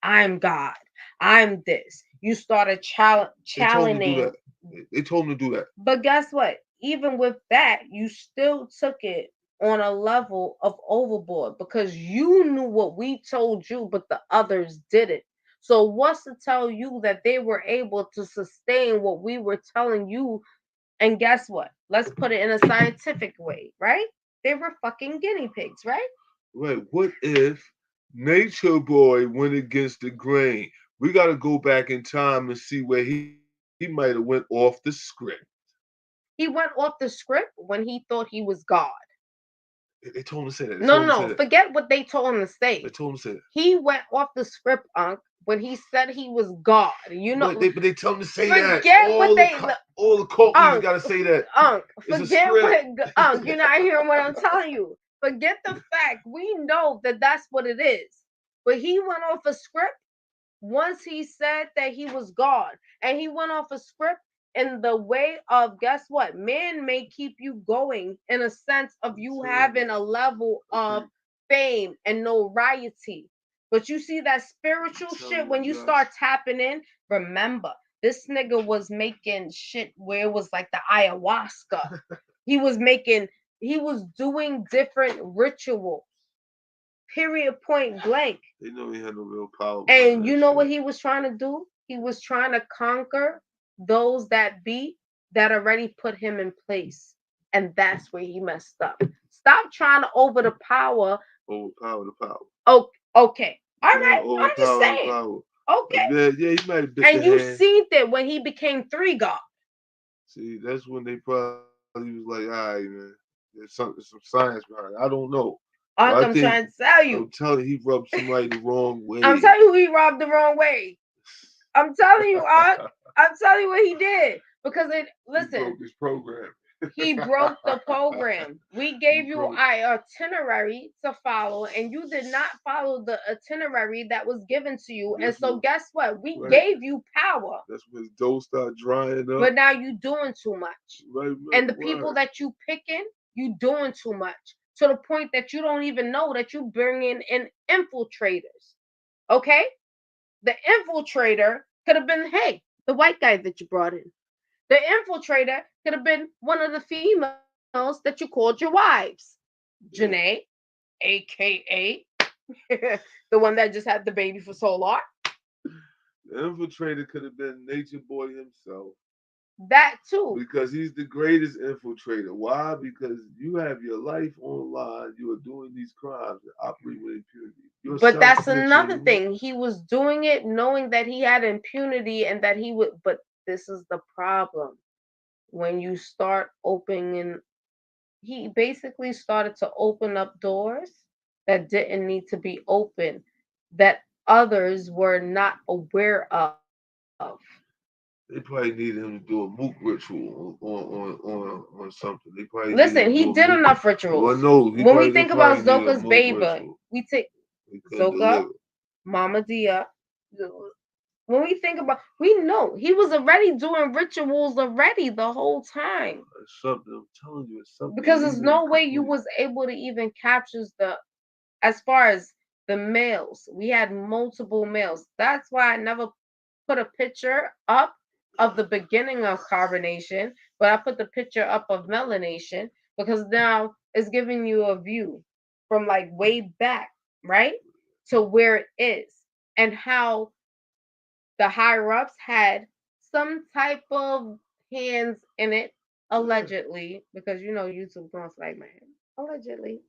I'm God, I'm this. You started They told him to do challenging. that. They told him to do that. But guess what? Even with that, you still took it on a level of overboard because you knew what we told you, but the others didn't. So what's to tell you that they were able to sustain what we were telling you? And guess what? Let's put it in a scientific way, right? They were fucking guinea pigs, right? Right. What if Nature Boy went against the grain? We got to go back in time and see where he might have went off the script. He went off the script when he thought he was God. They told him to say that. They No, told him to say no, that. forget what they told him to They say. told him to say that. He went off the script, Unc, when he said he was God. You know, But they tell him to say that. forget what they, All the cult leaders Unc, got to say that. Unc, It's a forget script. what, Unc, you're not hearing what I'm telling you. Forget the fact. We know that that's what it is. But he went off a script once he said that he was God. And he went off a script in the way of, guess what? Man may keep you going in a sense of you having a level of fame and notoriety. But you see that spiritual shit when you start tapping in, remember, this nigga was making shit where it was like the ayahuasca. He was making, he was doing different rituals. Period, point blank. They know he had no real power. And you know what he was trying to do? He was trying to conquer those that be that already put him in place. And that's where he messed up. Stop trying to overpower. Overpower the power. Oh, okay. All Yeah, right. I'm just overpower the saying. power. Okay. Yeah, he might have bit And the you hand. seen it when he became 3 God. See, that's when they probably was like, all right, man, there's some science behind it. I don't know. But I Unc, I'm think trying to tell I'm you. telling you, he rubbed somebody the wrong I'm way. telling you he robbed the wrong way. I'm telling you, Unc. I'm telling you what he did. Because it, He broke listen, his program. he broke the program. We gave you an itinerary to follow, and you did not follow the itinerary that was given to you. And so, guess what? We gave you power. That's when his dough started drying up. But now you doing too much. Right, And the people that you picking, you doing too much. To the point that you don't even know that you bringing in infiltrators. Okay? The infiltrator could have been, hey, the white guy that you brought in. The infiltrator could have been one of the females that you called your wives. Janae, aka the one that just had the baby for so long. The infiltrator could have been Nature Boy himself. That too. Because he's the greatest infiltrator. Why? Because you have your life online. You are doing these crimes and operating with impunity. But that's another thing. He was doing it knowing that he had impunity and that he would. But this is the problem. When you start opening, he basically started to open up doors that didn't need to be open, that others were not aware of. They probably needed him to do a mook ritual on something. They probably Listen, needed him he to do did a mook. enough rituals. Well, no, When we they think about probably needed a Zoka's mook baby, ritual. we take They couldn't Zoka, deliver. Mama Dia. When we think about, we know he was already doing rituals already the whole time. It's something I'm telling you. It's something. Because there's no way you was able to even capture the, as far as the males. We had multiple males. That's why I never put a picture up of the beginning of carbonation, but I put the picture up of melanation because now it's giving you a view from like way back, right? To where it is and how the higher ups had some type of hands in it, allegedly, because you know YouTube gonna flag my hand. Allegedly.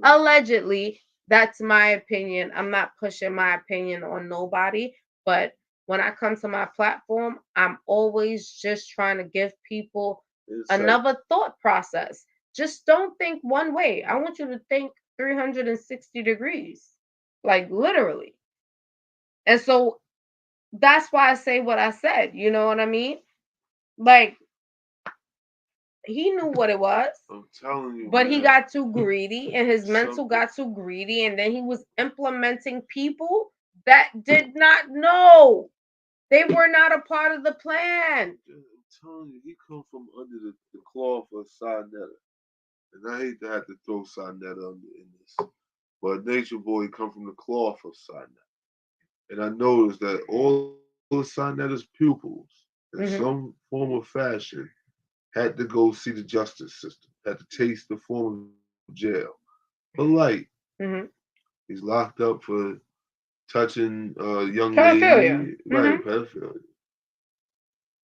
Allegedly, that's my opinion. I'm not pushing my opinion on nobody, but when I come to my platform, I'm always just trying to give people another thought process. Just don't think one way. I want you to think 360 degrees, like literally. And so that's why I say what I said. You know what I mean? Like, he knew what it was, I'm telling you, but he man. got too greedy and his mental Something. got too greedy, and then he was implementing people that did not know. They were not a part of the plan. I'm telling you, he come from under the cloth of Sinetta. And I hate to have to throw Sinetta under in this. But Nature Boy come from the cloth of Sinetta. And I noticed that all of Sinetta's pupils, in some Hmm. form or fashion, had to go see the justice system, had to taste the form of jail. For light. Hmm. He's locked up for touching a young Pedophilia. lady. Right, Hmm. pedophilia.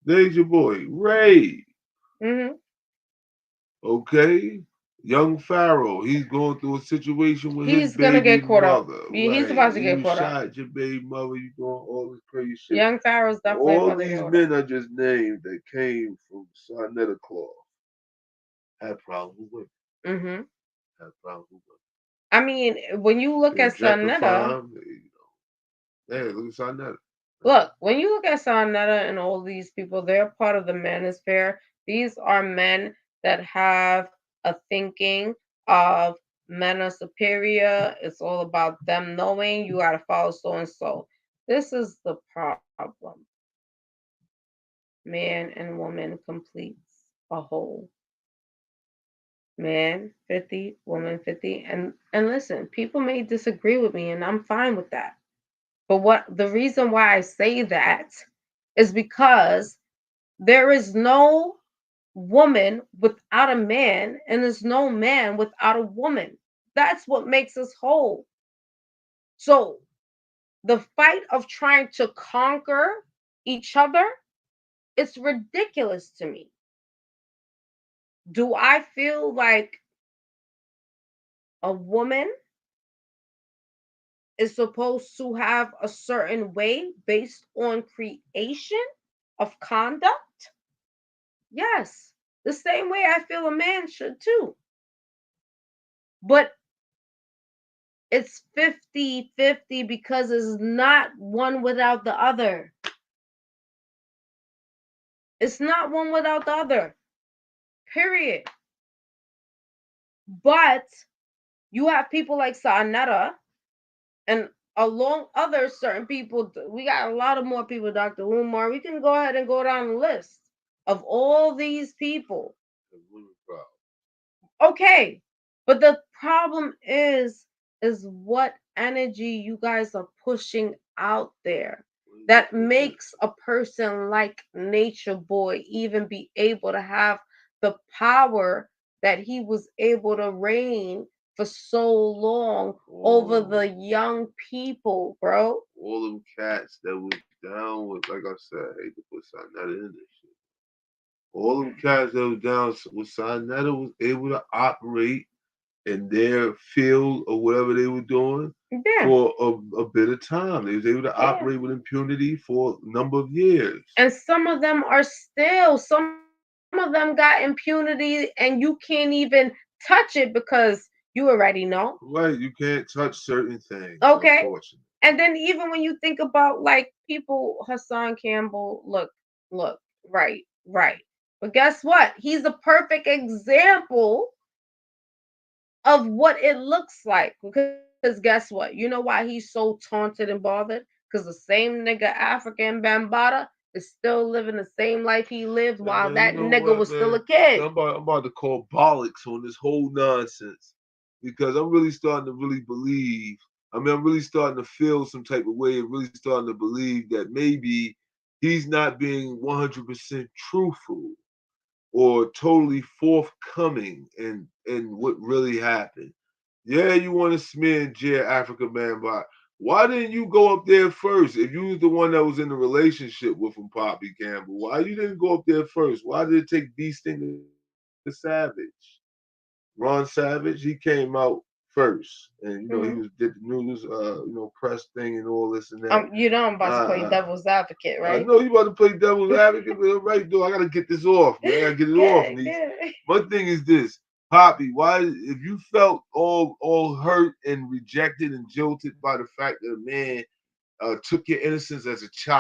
Nature Boy, Ray. Hmm. Okay? Young Pharaoh, he's going through a situation with his He's gonna baby get caught up. mother. He's Right. about to get You caught up. shot your baby mother, you doing all this crazy shit. Young Pharaoh's definitely All about to get these caught up. men I just named that came from Sinetta Claw had problems with women. Hmm. Had problems with women. I mean, when you look They at objectify Sonetta, them. Hey, look at Sinetta. look, when you look at Sonetta and all these people, they're part of the manosphere. These are men that have a thinking of men are superior. It's all about them knowing you got to follow so and so. This is the problem. Man and woman completes a whole. Man 50, woman 50. And listen, people may disagree with me and I'm fine with that. But what the reason why I say that is because there is no woman without a man, and there's no man without a woman. That's what makes us whole. So the fight of trying to conquer each other, it's ridiculous to me. Do I feel like a woman is supposed to have a certain way based on creation of conduct? Yes. The same way I feel a man should too. But it's 50-50 because it's not one without the other. It's not one without the other. Period. But you have people like Saanetta and along other certain people. We got a lot of more people, Dr. Umar. We can go ahead and go down the list of all these people. Okay. But the problem is what energy you guys are pushing out there that makes a person like Nature Boy even be able to have the power that he was able to reign for so long over the young people, bro. All them cats that was down with, like I said, I hate to put Sinetta in this shit. All them cats that was down with Sinetta was able to operate in their field or whatever they were doing Yeah. for a bit of time. They was able to Yeah. operate with impunity for a number of years. And some of them are still, some of them got impunity and you can't even touch it because you already know. Right, you can't touch certain things, Okay. unfortunately. And then even when you think about like people, Hassan Campbell, look, right. But guess what? He's a perfect example of what it looks like. Because guess what? You know why he's so taunted and bothered? Because the same nigga African Bambata is still living the same life he lived Hey, while man, you that know nigga what, was still man? a kid. I'm about to call bollocks on this whole nonsense because I'm really starting to really believe. I mean, I'm really starting to feel some type of way and really starting to believe that maybe he's not being 100% truthful or totally forthcoming in what really happened. Yeah, you want to smear and jeer Africa Man, but why didn't you go up there first? If you was the one that was in the relationship with him, Poppy Campbell, why you didn't go up there first? Why did it take B Sting the Savage? Ron Savage, he came out first, and he was Hmm. did the news, press thing and all this and that. You know I'm about to play Uh, devil's advocate, I right? know you about to play devil's advocate, but all right, though, I gotta get this off, man. I gotta get it off, Good, niece. good. One thing is this, Poppy. Why, if you felt all hurt and rejected and jilted by the fact that a man took your innocence as a child.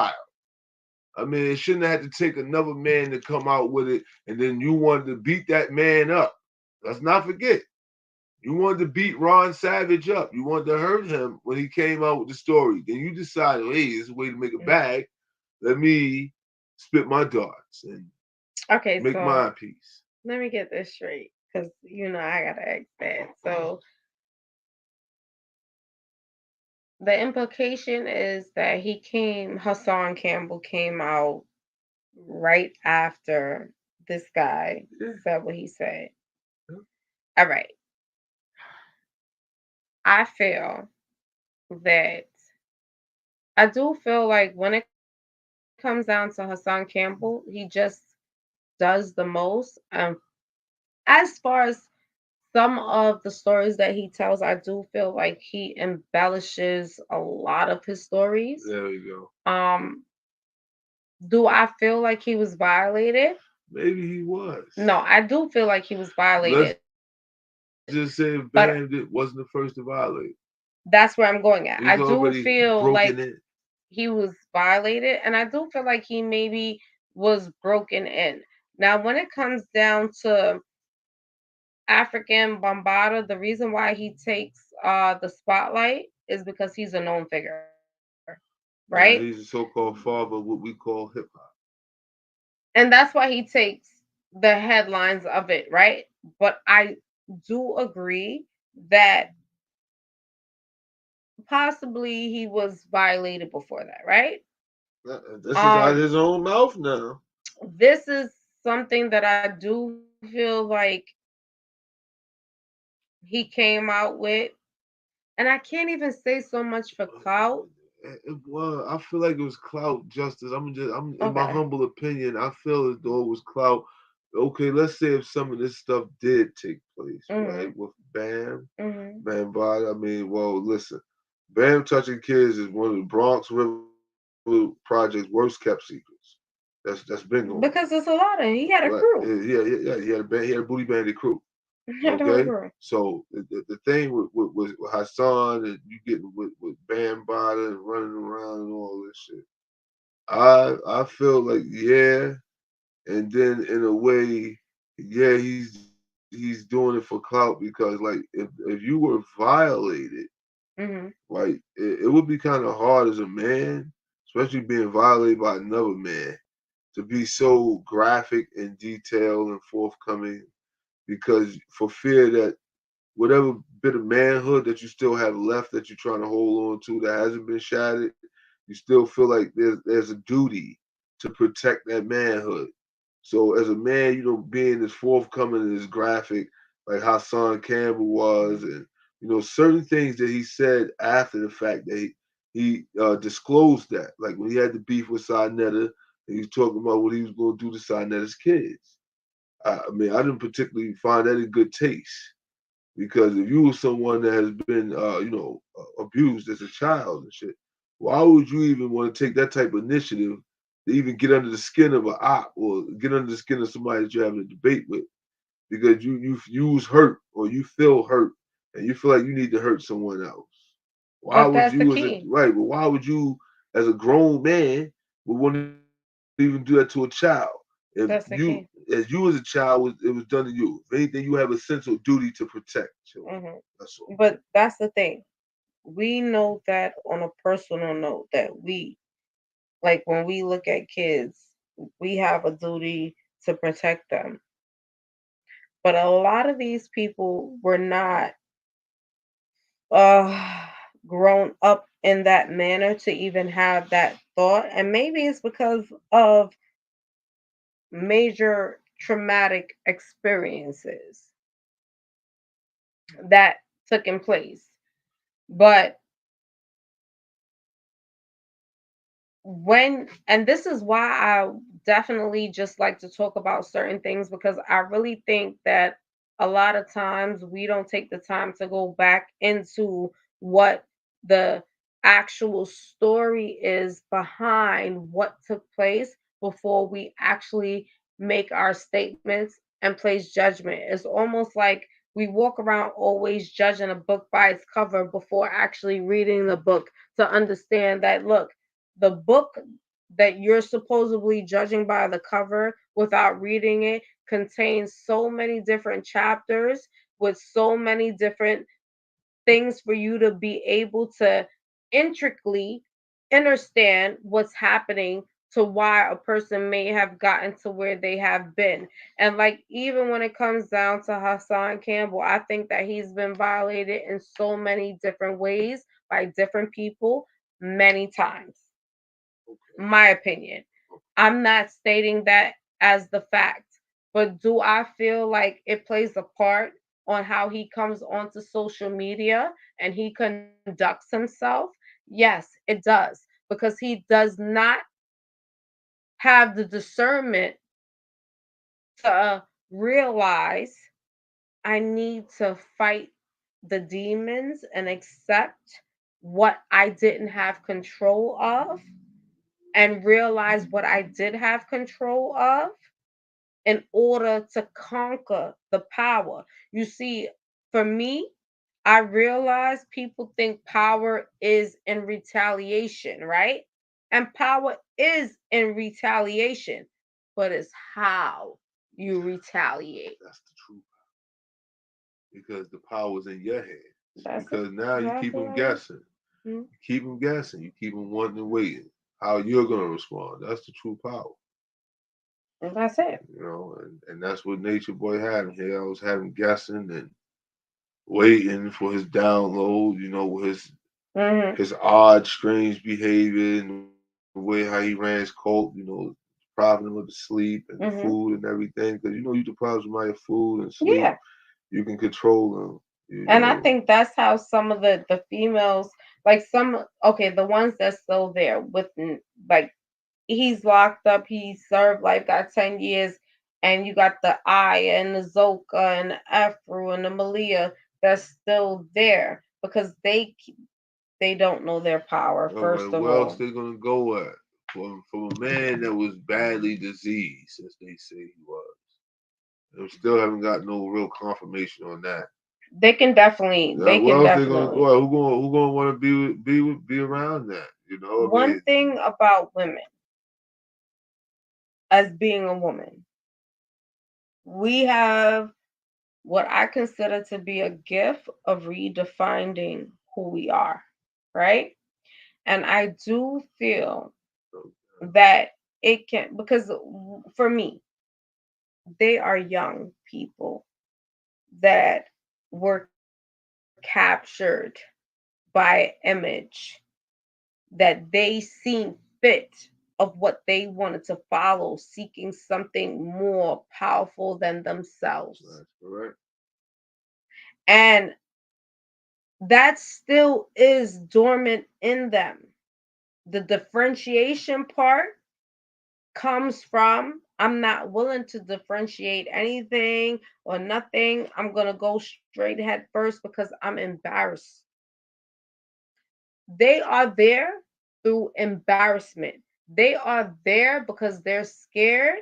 I mean, it shouldn't have had to take another man to come out with it, and then you wanted to beat that man up. Let's not forget, you wanted to beat Ron Savage up. You wanted to hurt him when he came out with the story. Then you decided, hey, this is a way to make a bag. Let me spit my darts and Okay, make so my peace. let me get this straight, because I gotta ask that. So the implication is that Hassan Campbell came out right after this guy said what he said. Yeah. All right. I feel that I do feel like when it comes down to Hassan Campbell, he just does the most. As far as some of the stories that he tells, I do feel like he embellishes a lot of his stories. There we go. Do I feel like he was violated? Maybe he was. No, I do feel like he was Let's violated. just say But Bam wasn't the first to violate. that's where I'm going at. He I was do already feel like broken in. he was violated, and I do feel like he maybe was broken in. Now, when it comes down to African Bombada, the reason why he takes the spotlight is because he's a known figure, right? Yeah, he's a so-called father of what we call hip hop. And that's why he takes the headlines of it, right? But I do agree that possibly he was violated before that, right? This is out of Um, his own mouth now. this is something that I do feel like he came out with, and I can't even say so much for clout. Well, I feel like it was clout justice. I'm in my Okay. humble opinion. I feel as though it was clout. Okay, let's say if some of this stuff did take place, right, Mhm. with Bam, Mhm. Bam Body. I mean, well, listen, Bam touching kids is one of the Bronx River Project's worst kept secrets. That's been going on. Because there's a lot of he had a Right? crew. Yeah. He had a booty bandit crew. He had a whole Okay, crew. so the thing with Hassan and you getting with Bam Bada and running around and all this shit, I feel like yeah, and then in a way, yeah, he's doing it for clout because like if you were violated, Mhm. like it would be kind of hard as a man, especially being violated by another man, to be so graphic and detailed and forthcoming because for fear that whatever bit of manhood that you still have left that you're trying to hold on to that hasn't been shattered, you still feel like there's a duty to protect that manhood. So as a man, being as forthcoming and as graphic like Hassan Campbell was, and certain things that he said after the fact that he disclosed that, like when he had the beef with Sinetta, and he was talking about what he was going to do to Sinetta's kids. I mean, I didn't particularly find that in good taste because if you were someone that has been, abused as a child and shit, why would you even want to take that type of initiative to even get under the skin of an op or get under the skin of somebody that you're having a debate with? Because you was hurt or you feel hurt and you feel like you need to hurt someone else. Why But would that's the you as a key. right? But why would you as a grown man would want to even do that to a child? If That's the key. as you as a child it was done to you. If anything, you have a sense of duty to protect children. Mhm. That's all. But that's the thing. We know that on a personal note that we like when we look at kids, we have a duty to protect them. But a lot of these people were not uh grown up in that manner to even have that thought, and maybe it's because of major traumatic experiences that took in place. But and this is why I definitely just like to talk about certain things, because I really think that a lot of times we don't take the time to go back into what the actual story is behind what took place before we actually make our statements and place judgment. It's almost like we walk around always judging a book by its cover before actually reading the book to understand that, look, the book that you're supposedly judging by the cover without reading it contains so many different chapters with so many different things for you to be able to intricately understand what's happening to why a person may have gotten to where they have been. And like even when it comes down to Hassan Campbell, I think that he's been violated in so many different ways by different people many times. Okay. My opinion. I'm not stating that as the fact, but do I feel like it plays a part on how he comes onto social media and he conducts himself? Yes, it does, because he does not have the discernment to realize I need to fight the demons and accept what I didn't have control of and realize what I did have control of in order to conquer the power. You see, for me, I realize people think power is in retaliation, right? And power is in retaliation, but it's how you retaliate. That's the truth. Because the power's in your hands. That's Because now you keep exactly them right. guessing. Mhm. You keep them guessing. You keep them wanting and waiting. How you're gonna respond. That's the true power. And that's it. You know, and that's what Nature Boy had him here. I was having guessing and waiting for his download. You know, Hmm. his odd, strange behavior and the way how he ran his cult. You know, depriving him of the sleep and the food Hmm. and everything. Because you know, you deprive somebody of food and sleep, Yeah. you can control them. You And I know, think that's how some of the females, like some, okay, the ones that's still there with, like, he's locked up, he served life, got 10 years, and you got the Aya and the Zoka and the Afro and the Malia that's still there because they don't know their power, all first right, of where else all. they gonna go at? From a man that was badly diseased, as they say he was. They still haven't got no real confirmation on that. They Where can else they gonna go definitely. at? Who gonna want to be around that? You know, I One mean, thing about women, as being a woman, we have what I consider to be a gift of redefining who we are, right? And I do feel that it can, because for me, they are young people that were captured by image that they seen fit of what they wanted to follow, seeking something more powerful than themselves. that's correct. And that still is dormant in them. The differentiation part comes from I'm not willing to differentiate anything or nothing. I'm going to go straight head first because I'm embarrassed. They are there through embarrassment. They are there because they're scared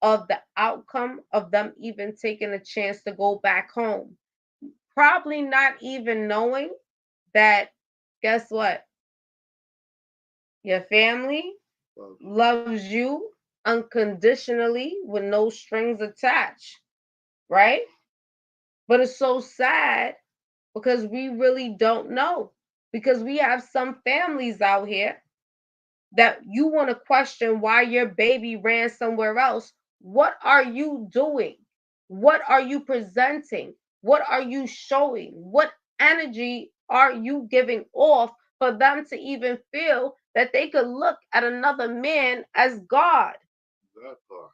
of the outcome of them even taking a chance to go back home. Probably not even knowing that, guess what? Your family Well, loves you unconditionally with no strings attached, right? But it's so sad because we really don't know. Because we have some families out here that you want to question why your baby ran somewhere else. What are you doing? What are you presenting? What are you showing? What energy are you giving off for them to even feel that they could look at another man as God? that part.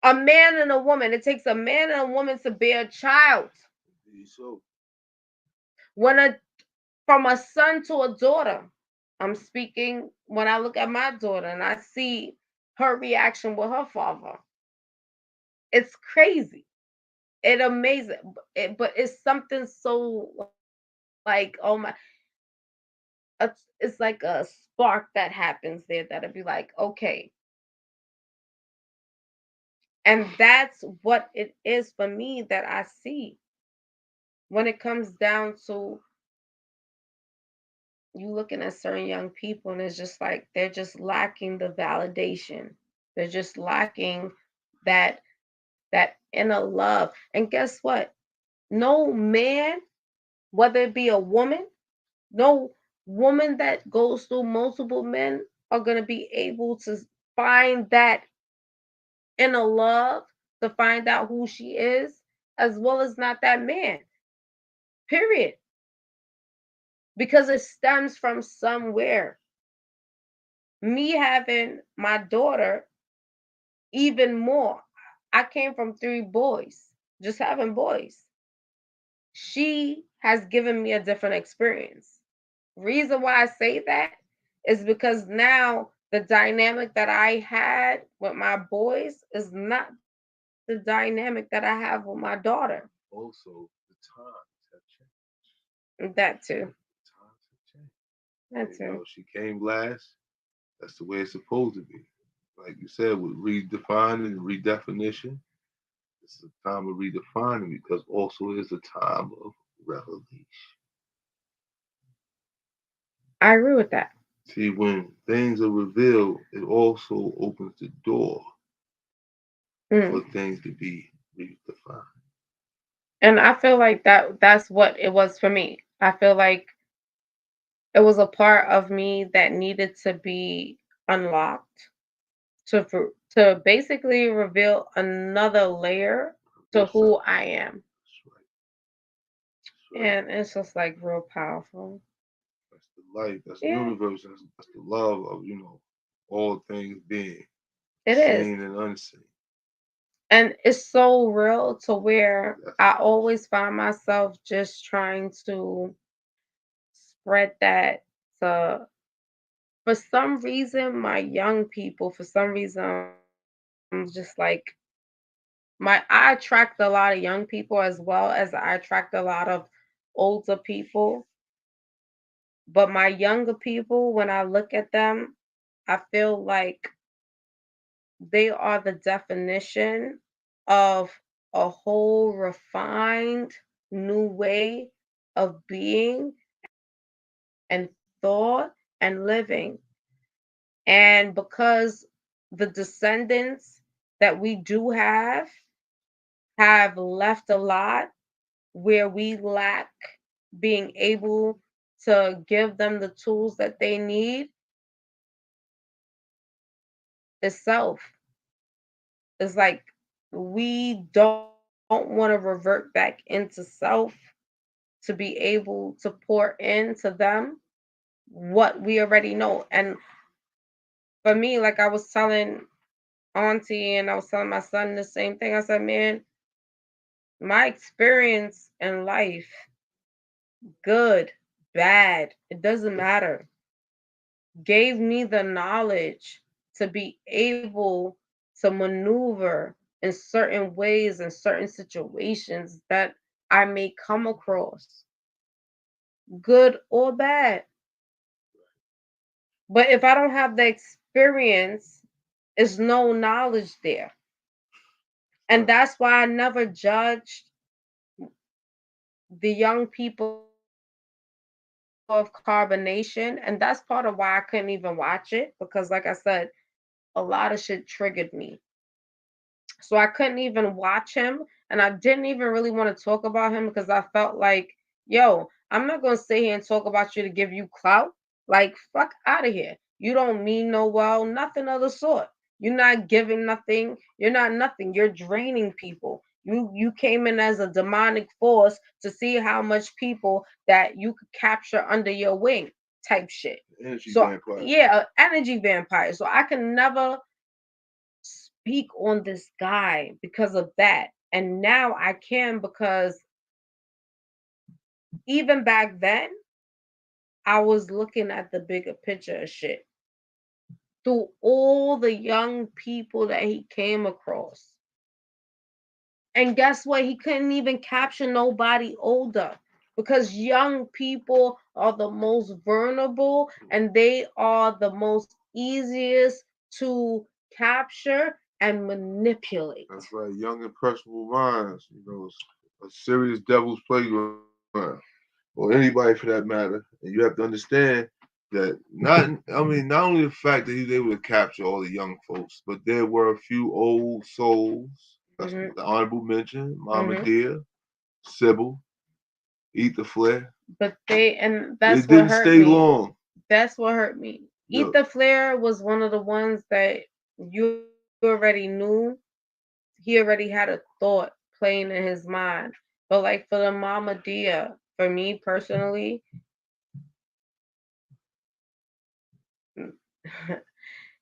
A man and a woman. It takes a man and a woman to bear a child. So When a from a son to a daughter, I'm speaking when I look at my daughter and I see her reaction with her father. It's crazy. It amazing. But it's something so like, oh my, it's like a spark that happens there that'll be like, okay. And that's what it is for me that I see. when it comes down to you looking at certain young people, and it's just like they're just lacking the validation. They're just lacking that that inner love. And guess what? No man, whether it be a woman, no woman that goes through multiple men are gonna be able to find that inner love, to find out who she is, as well as not that man. Period. Because it stems from somewhere. Me having my daughter, even more. I came from three boys, just having boys. She has given me a different experience. Reason why I say that is because now the dynamic that I had with my boys is not the dynamic that I have with my daughter. Also, the times have That too. changed. Times have changed. That You too. know, she came last. That's the way it's supposed to be. Like you said, with redefining and redefinition, this is a time of redefining because also is a time of revelation. I agree with that. See, when things are revealed, it also opens the door for Mm. things to be redefined. And I feel like that's what it was for me. I feel like it was a part of me that needed to be unlocked to basically reveal another layer to who Yourself. I am. That's right. That's right. And it's just like real powerful. That's the light. That's the Yeah, universe. That's the love of, all things being it is. seen and unseen. And it's so real to where That's I the always find myself just trying to spread that to, for some reason, my young people, for some reason, I'm just like, I attract a lot of young people as well as I attract a lot of older people. But my younger people, when I look at them, I feel like they are the definition of a whole refined new way of being and thought and living. And because the descendants that we do have left a lot where we lack being able to give them the tools that they need itself. It's like we don't want to revert back into self to be able to pour into them what we already know. And for me, like I was telling Auntie and I was telling my son the same thing. I said, man, my experience in life, good, bad, it doesn't matter, gave me the knowledge to be able to maneuver in certain ways in certain situations that I may come across, good or bad. But if I don't have the experience, there's no knowledge there. And right. that's why I never judged the young people of carbonation. And that's part of why I couldn't even watch it because, like I said, a lot of shit triggered me. So I couldn't even watch him. And I didn't even really want to talk about him because I felt like, yo, I'm not going to sit here and talk about you to give you clout. Like, fuck out of here. You don't mean no well, nothing of the sort. You're not giving nothing. You're not nothing. You're draining people. You came in as a demonic force to see how much people that you could capture under your wing type shit. Energy So vampire. yeah, energy vampire. So I can never speak on this guy because of that. And now I can because even back then, I was looking at the bigger picture of shit through all the young people that he came across. And guess what? He couldn't even capture nobody older because young people are the most vulnerable and they are the most easiest to capture and manipulate. That's right. Young impressionable minds. a serious devil's playground, or anybody for that matter. And you have to understand that not only the fact that he was able to capture all the young folks, but there were a few old souls. That's Mhm. the honorable mention, Mama Mhm. Dear, Sybil, Eat the Flair. But and They that's what didn't hurt stay me. long. That's what hurt me. Eat Yep. the Flare was one of the ones that you already knew. He already had a thought playing in his mind. But like for the Mama Dia, for me personally,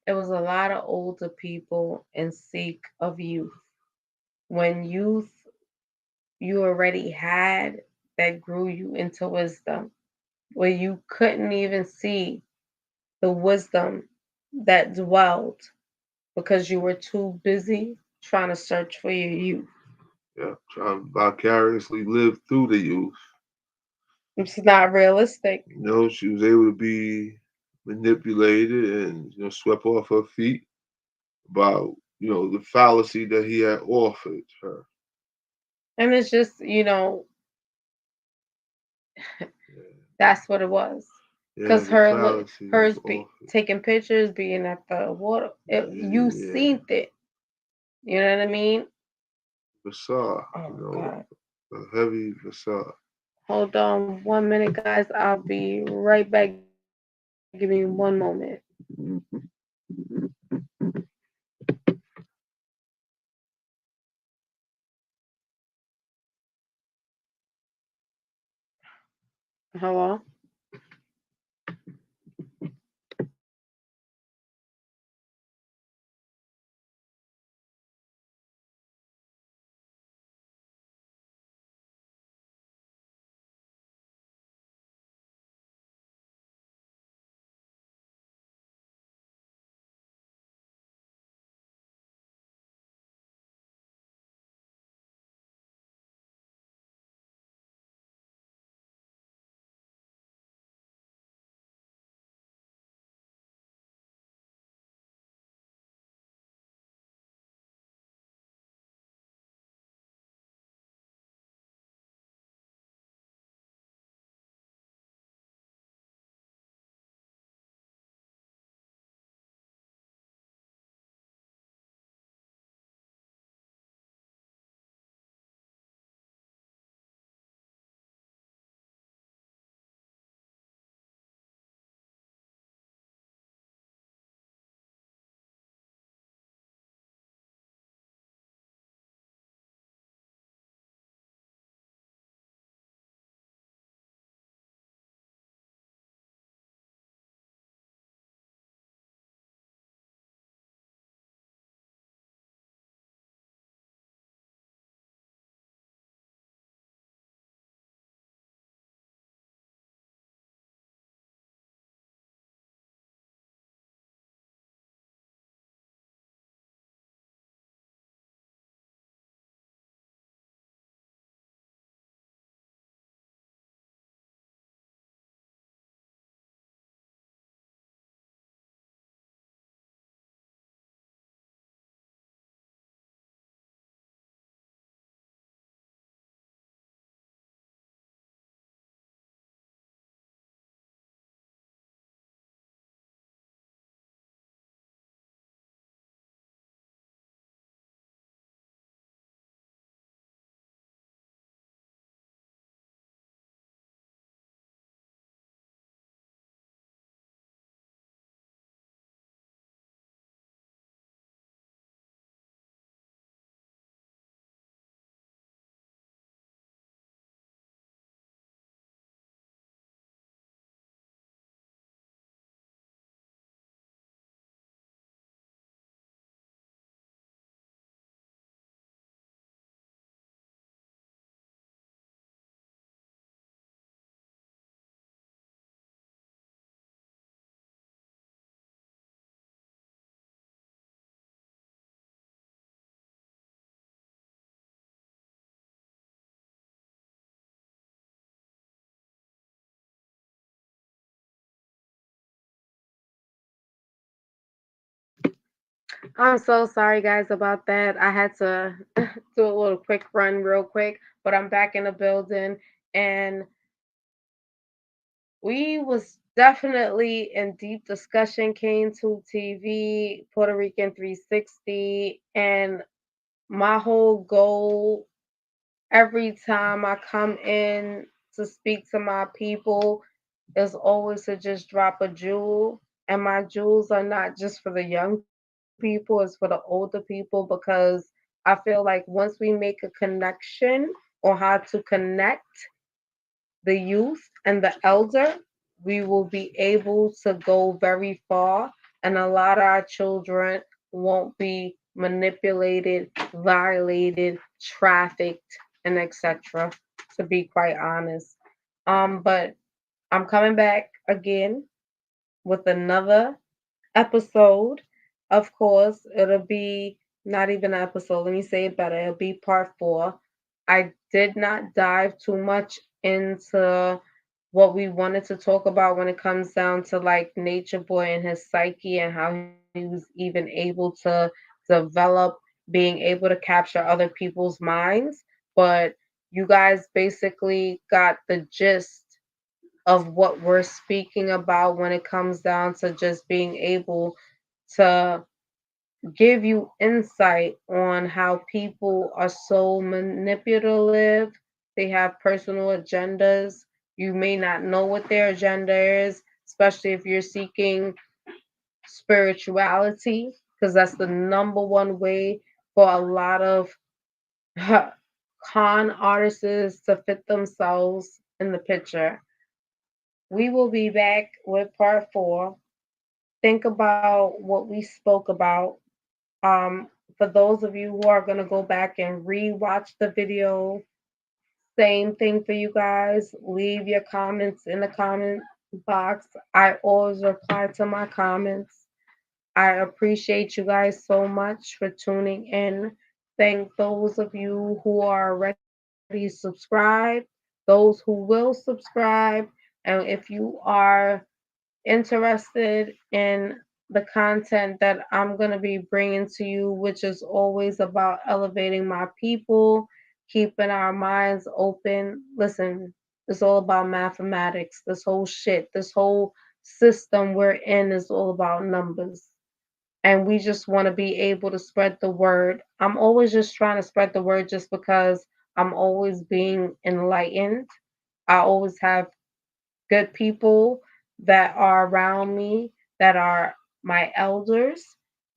it was a lot of older people in seek of youth. When youth you already had that grew you into wisdom, where you couldn't even see the wisdom that dwelled because you were too busy trying to search for your youth. Yeah. Trying to vicariously live through the youth. It's not realistic. She was able to be manipulated and swept off her feet about the fallacy that he had offered her. And it's just, that's what it was. Yeah, Cause the fallacy was hers be offered. taking pictures, being at the water, you Yeah, seen it. You know what I mean? facade. Oh God. A heavy facade. Hold on 1 minute, guys. I'll be right back. Give me 1 moment. Hello. I'm so sorry, guys, about that. I had to do a little quick run real quick. but I'm back in the building, and we was definitely in deep discussion. Came to TV, Puerto Rican 360, and my whole goal every time I come in to speak to my people is always to just drop a jewel. And my jewels are not just for the young people, it's for the older people because I feel like once we make a connection on how to connect the youth and the elder, we will be able to go very far. And a lot of our children won't be manipulated, violated, trafficked, and etc. To be quite honest. But I'm coming back again with another episode. Of course, it'll be not even an episode. Let me say it better. It'll be part four. I did not dive too much into what we wanted to talk about when it comes down to like Nature Boy and his psyche and how he was even able to develop being able to capture other people's minds. But you guys basically got the gist of what we're speaking about when it comes down to just being able to give you insight on how people are so manipulative. They have personal agendas. You may not know what their agenda is, especially if you're seeking spirituality, because that's the number one way for a lot of con artists to fit themselves in the picture. We will be back with part four. Think about what we spoke about. Um, for those of you who are going to go back and re-watch the video, same thing for you guys. Leave your comments in the comment box. I always reply to my comments. I appreciate you guys so much for tuning in. Thank those of you who are already subscribed, those who will subscribe, and if you are interested in the content that I'm going to be bringing to you, which is always about elevating my people, keeping our minds open. Listen, it's all about mathematics. This whole shit, this whole system we're in is all about numbers. And we just want to be able to spread the word. I'm always just trying to spread the word just because I'm always being enlightened. I always have good people that are around me, that are my elders,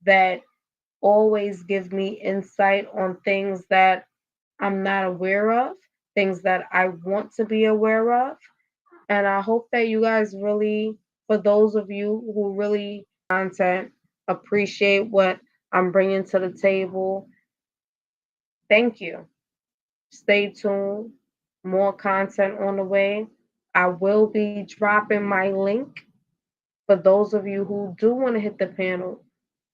that always give me insight on things that I'm not aware of, things that I want to be aware of. And I hope that you guys really, for those of you who really content, appreciate what I'm bringing to the table. Thank you. Stay tuned. More content on the way. I will be dropping my link for those of you who do want to hit the panel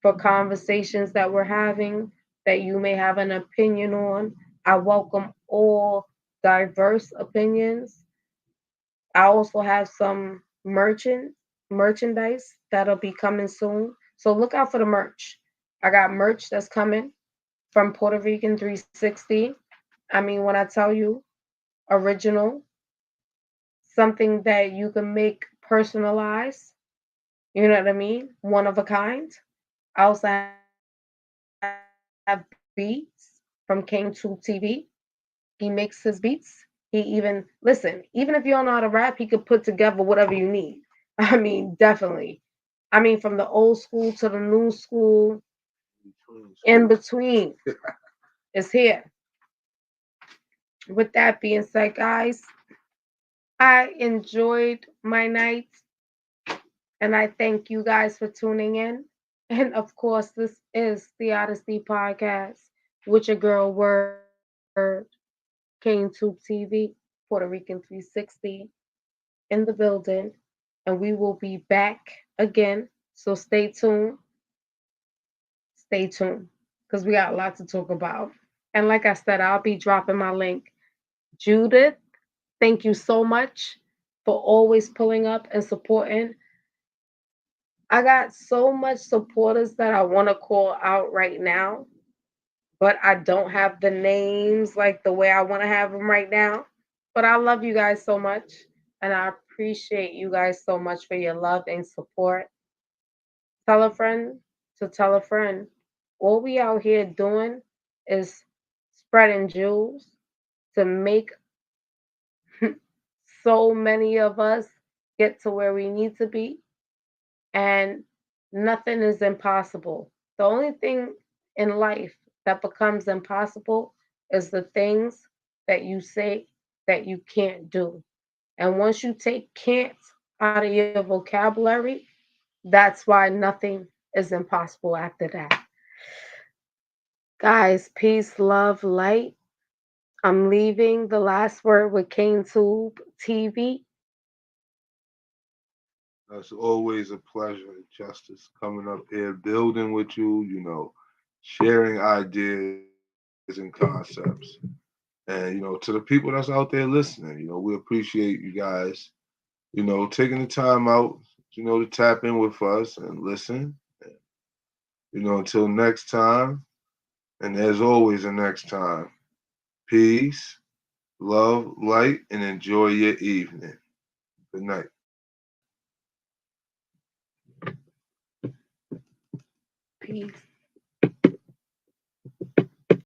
for conversations that we're having that you may have an opinion on. I welcome all diverse opinions. I also have some merchandise that'll be coming soon. So look out for the merch. I got merch that's coming from Puerto Rican 360. I mean, when I tell you original, something that you can make personalized, you know what I mean? One of a kind. I also have beats from King 2 TV. He makes his beats. He even, listen, even if you don't know how to rap, he could put together whatever you need. I mean, definitely. I mean, from the old school to the new school, in between is here. With that being said, guys, I enjoyed my night and I thank you guys for tuning in. And of course, this is the Odyssey Podcast with your girl Word, King Tube TV, Puerto Rican 360 in the building. And we will be back again. So stay tuned, because we got a lot to talk about. And like I said, I'll be dropping my link. Judith, thank you so much for always pulling up and supporting. I got so much supporters that I want to call out right now. but I don't have the names like the way I want to have them right now. But I love you guys so much, and I appreciate you guys so much for your love and support. Tell a friend to tell a friend. All we out here doing is spreading jewels to make so many of us get to where we need to be, and nothing is impossible. The only thing in life that becomes impossible is the things that you say that you can't do. And once you take can't out of your vocabulary, that's why nothing is impossible after that. Guys, peace, love, light. I'm leaving the last word with Cane Tube TV. It's always a pleasure, Justice, coming up here, building with you, sharing ideas and concepts. And, to the people that's out there listening, we appreciate you guys, taking the time out, to tap in with us and listen. Until next time, and there's always a next time. Peace, love, light, and enjoy your evening. Good night. Peace.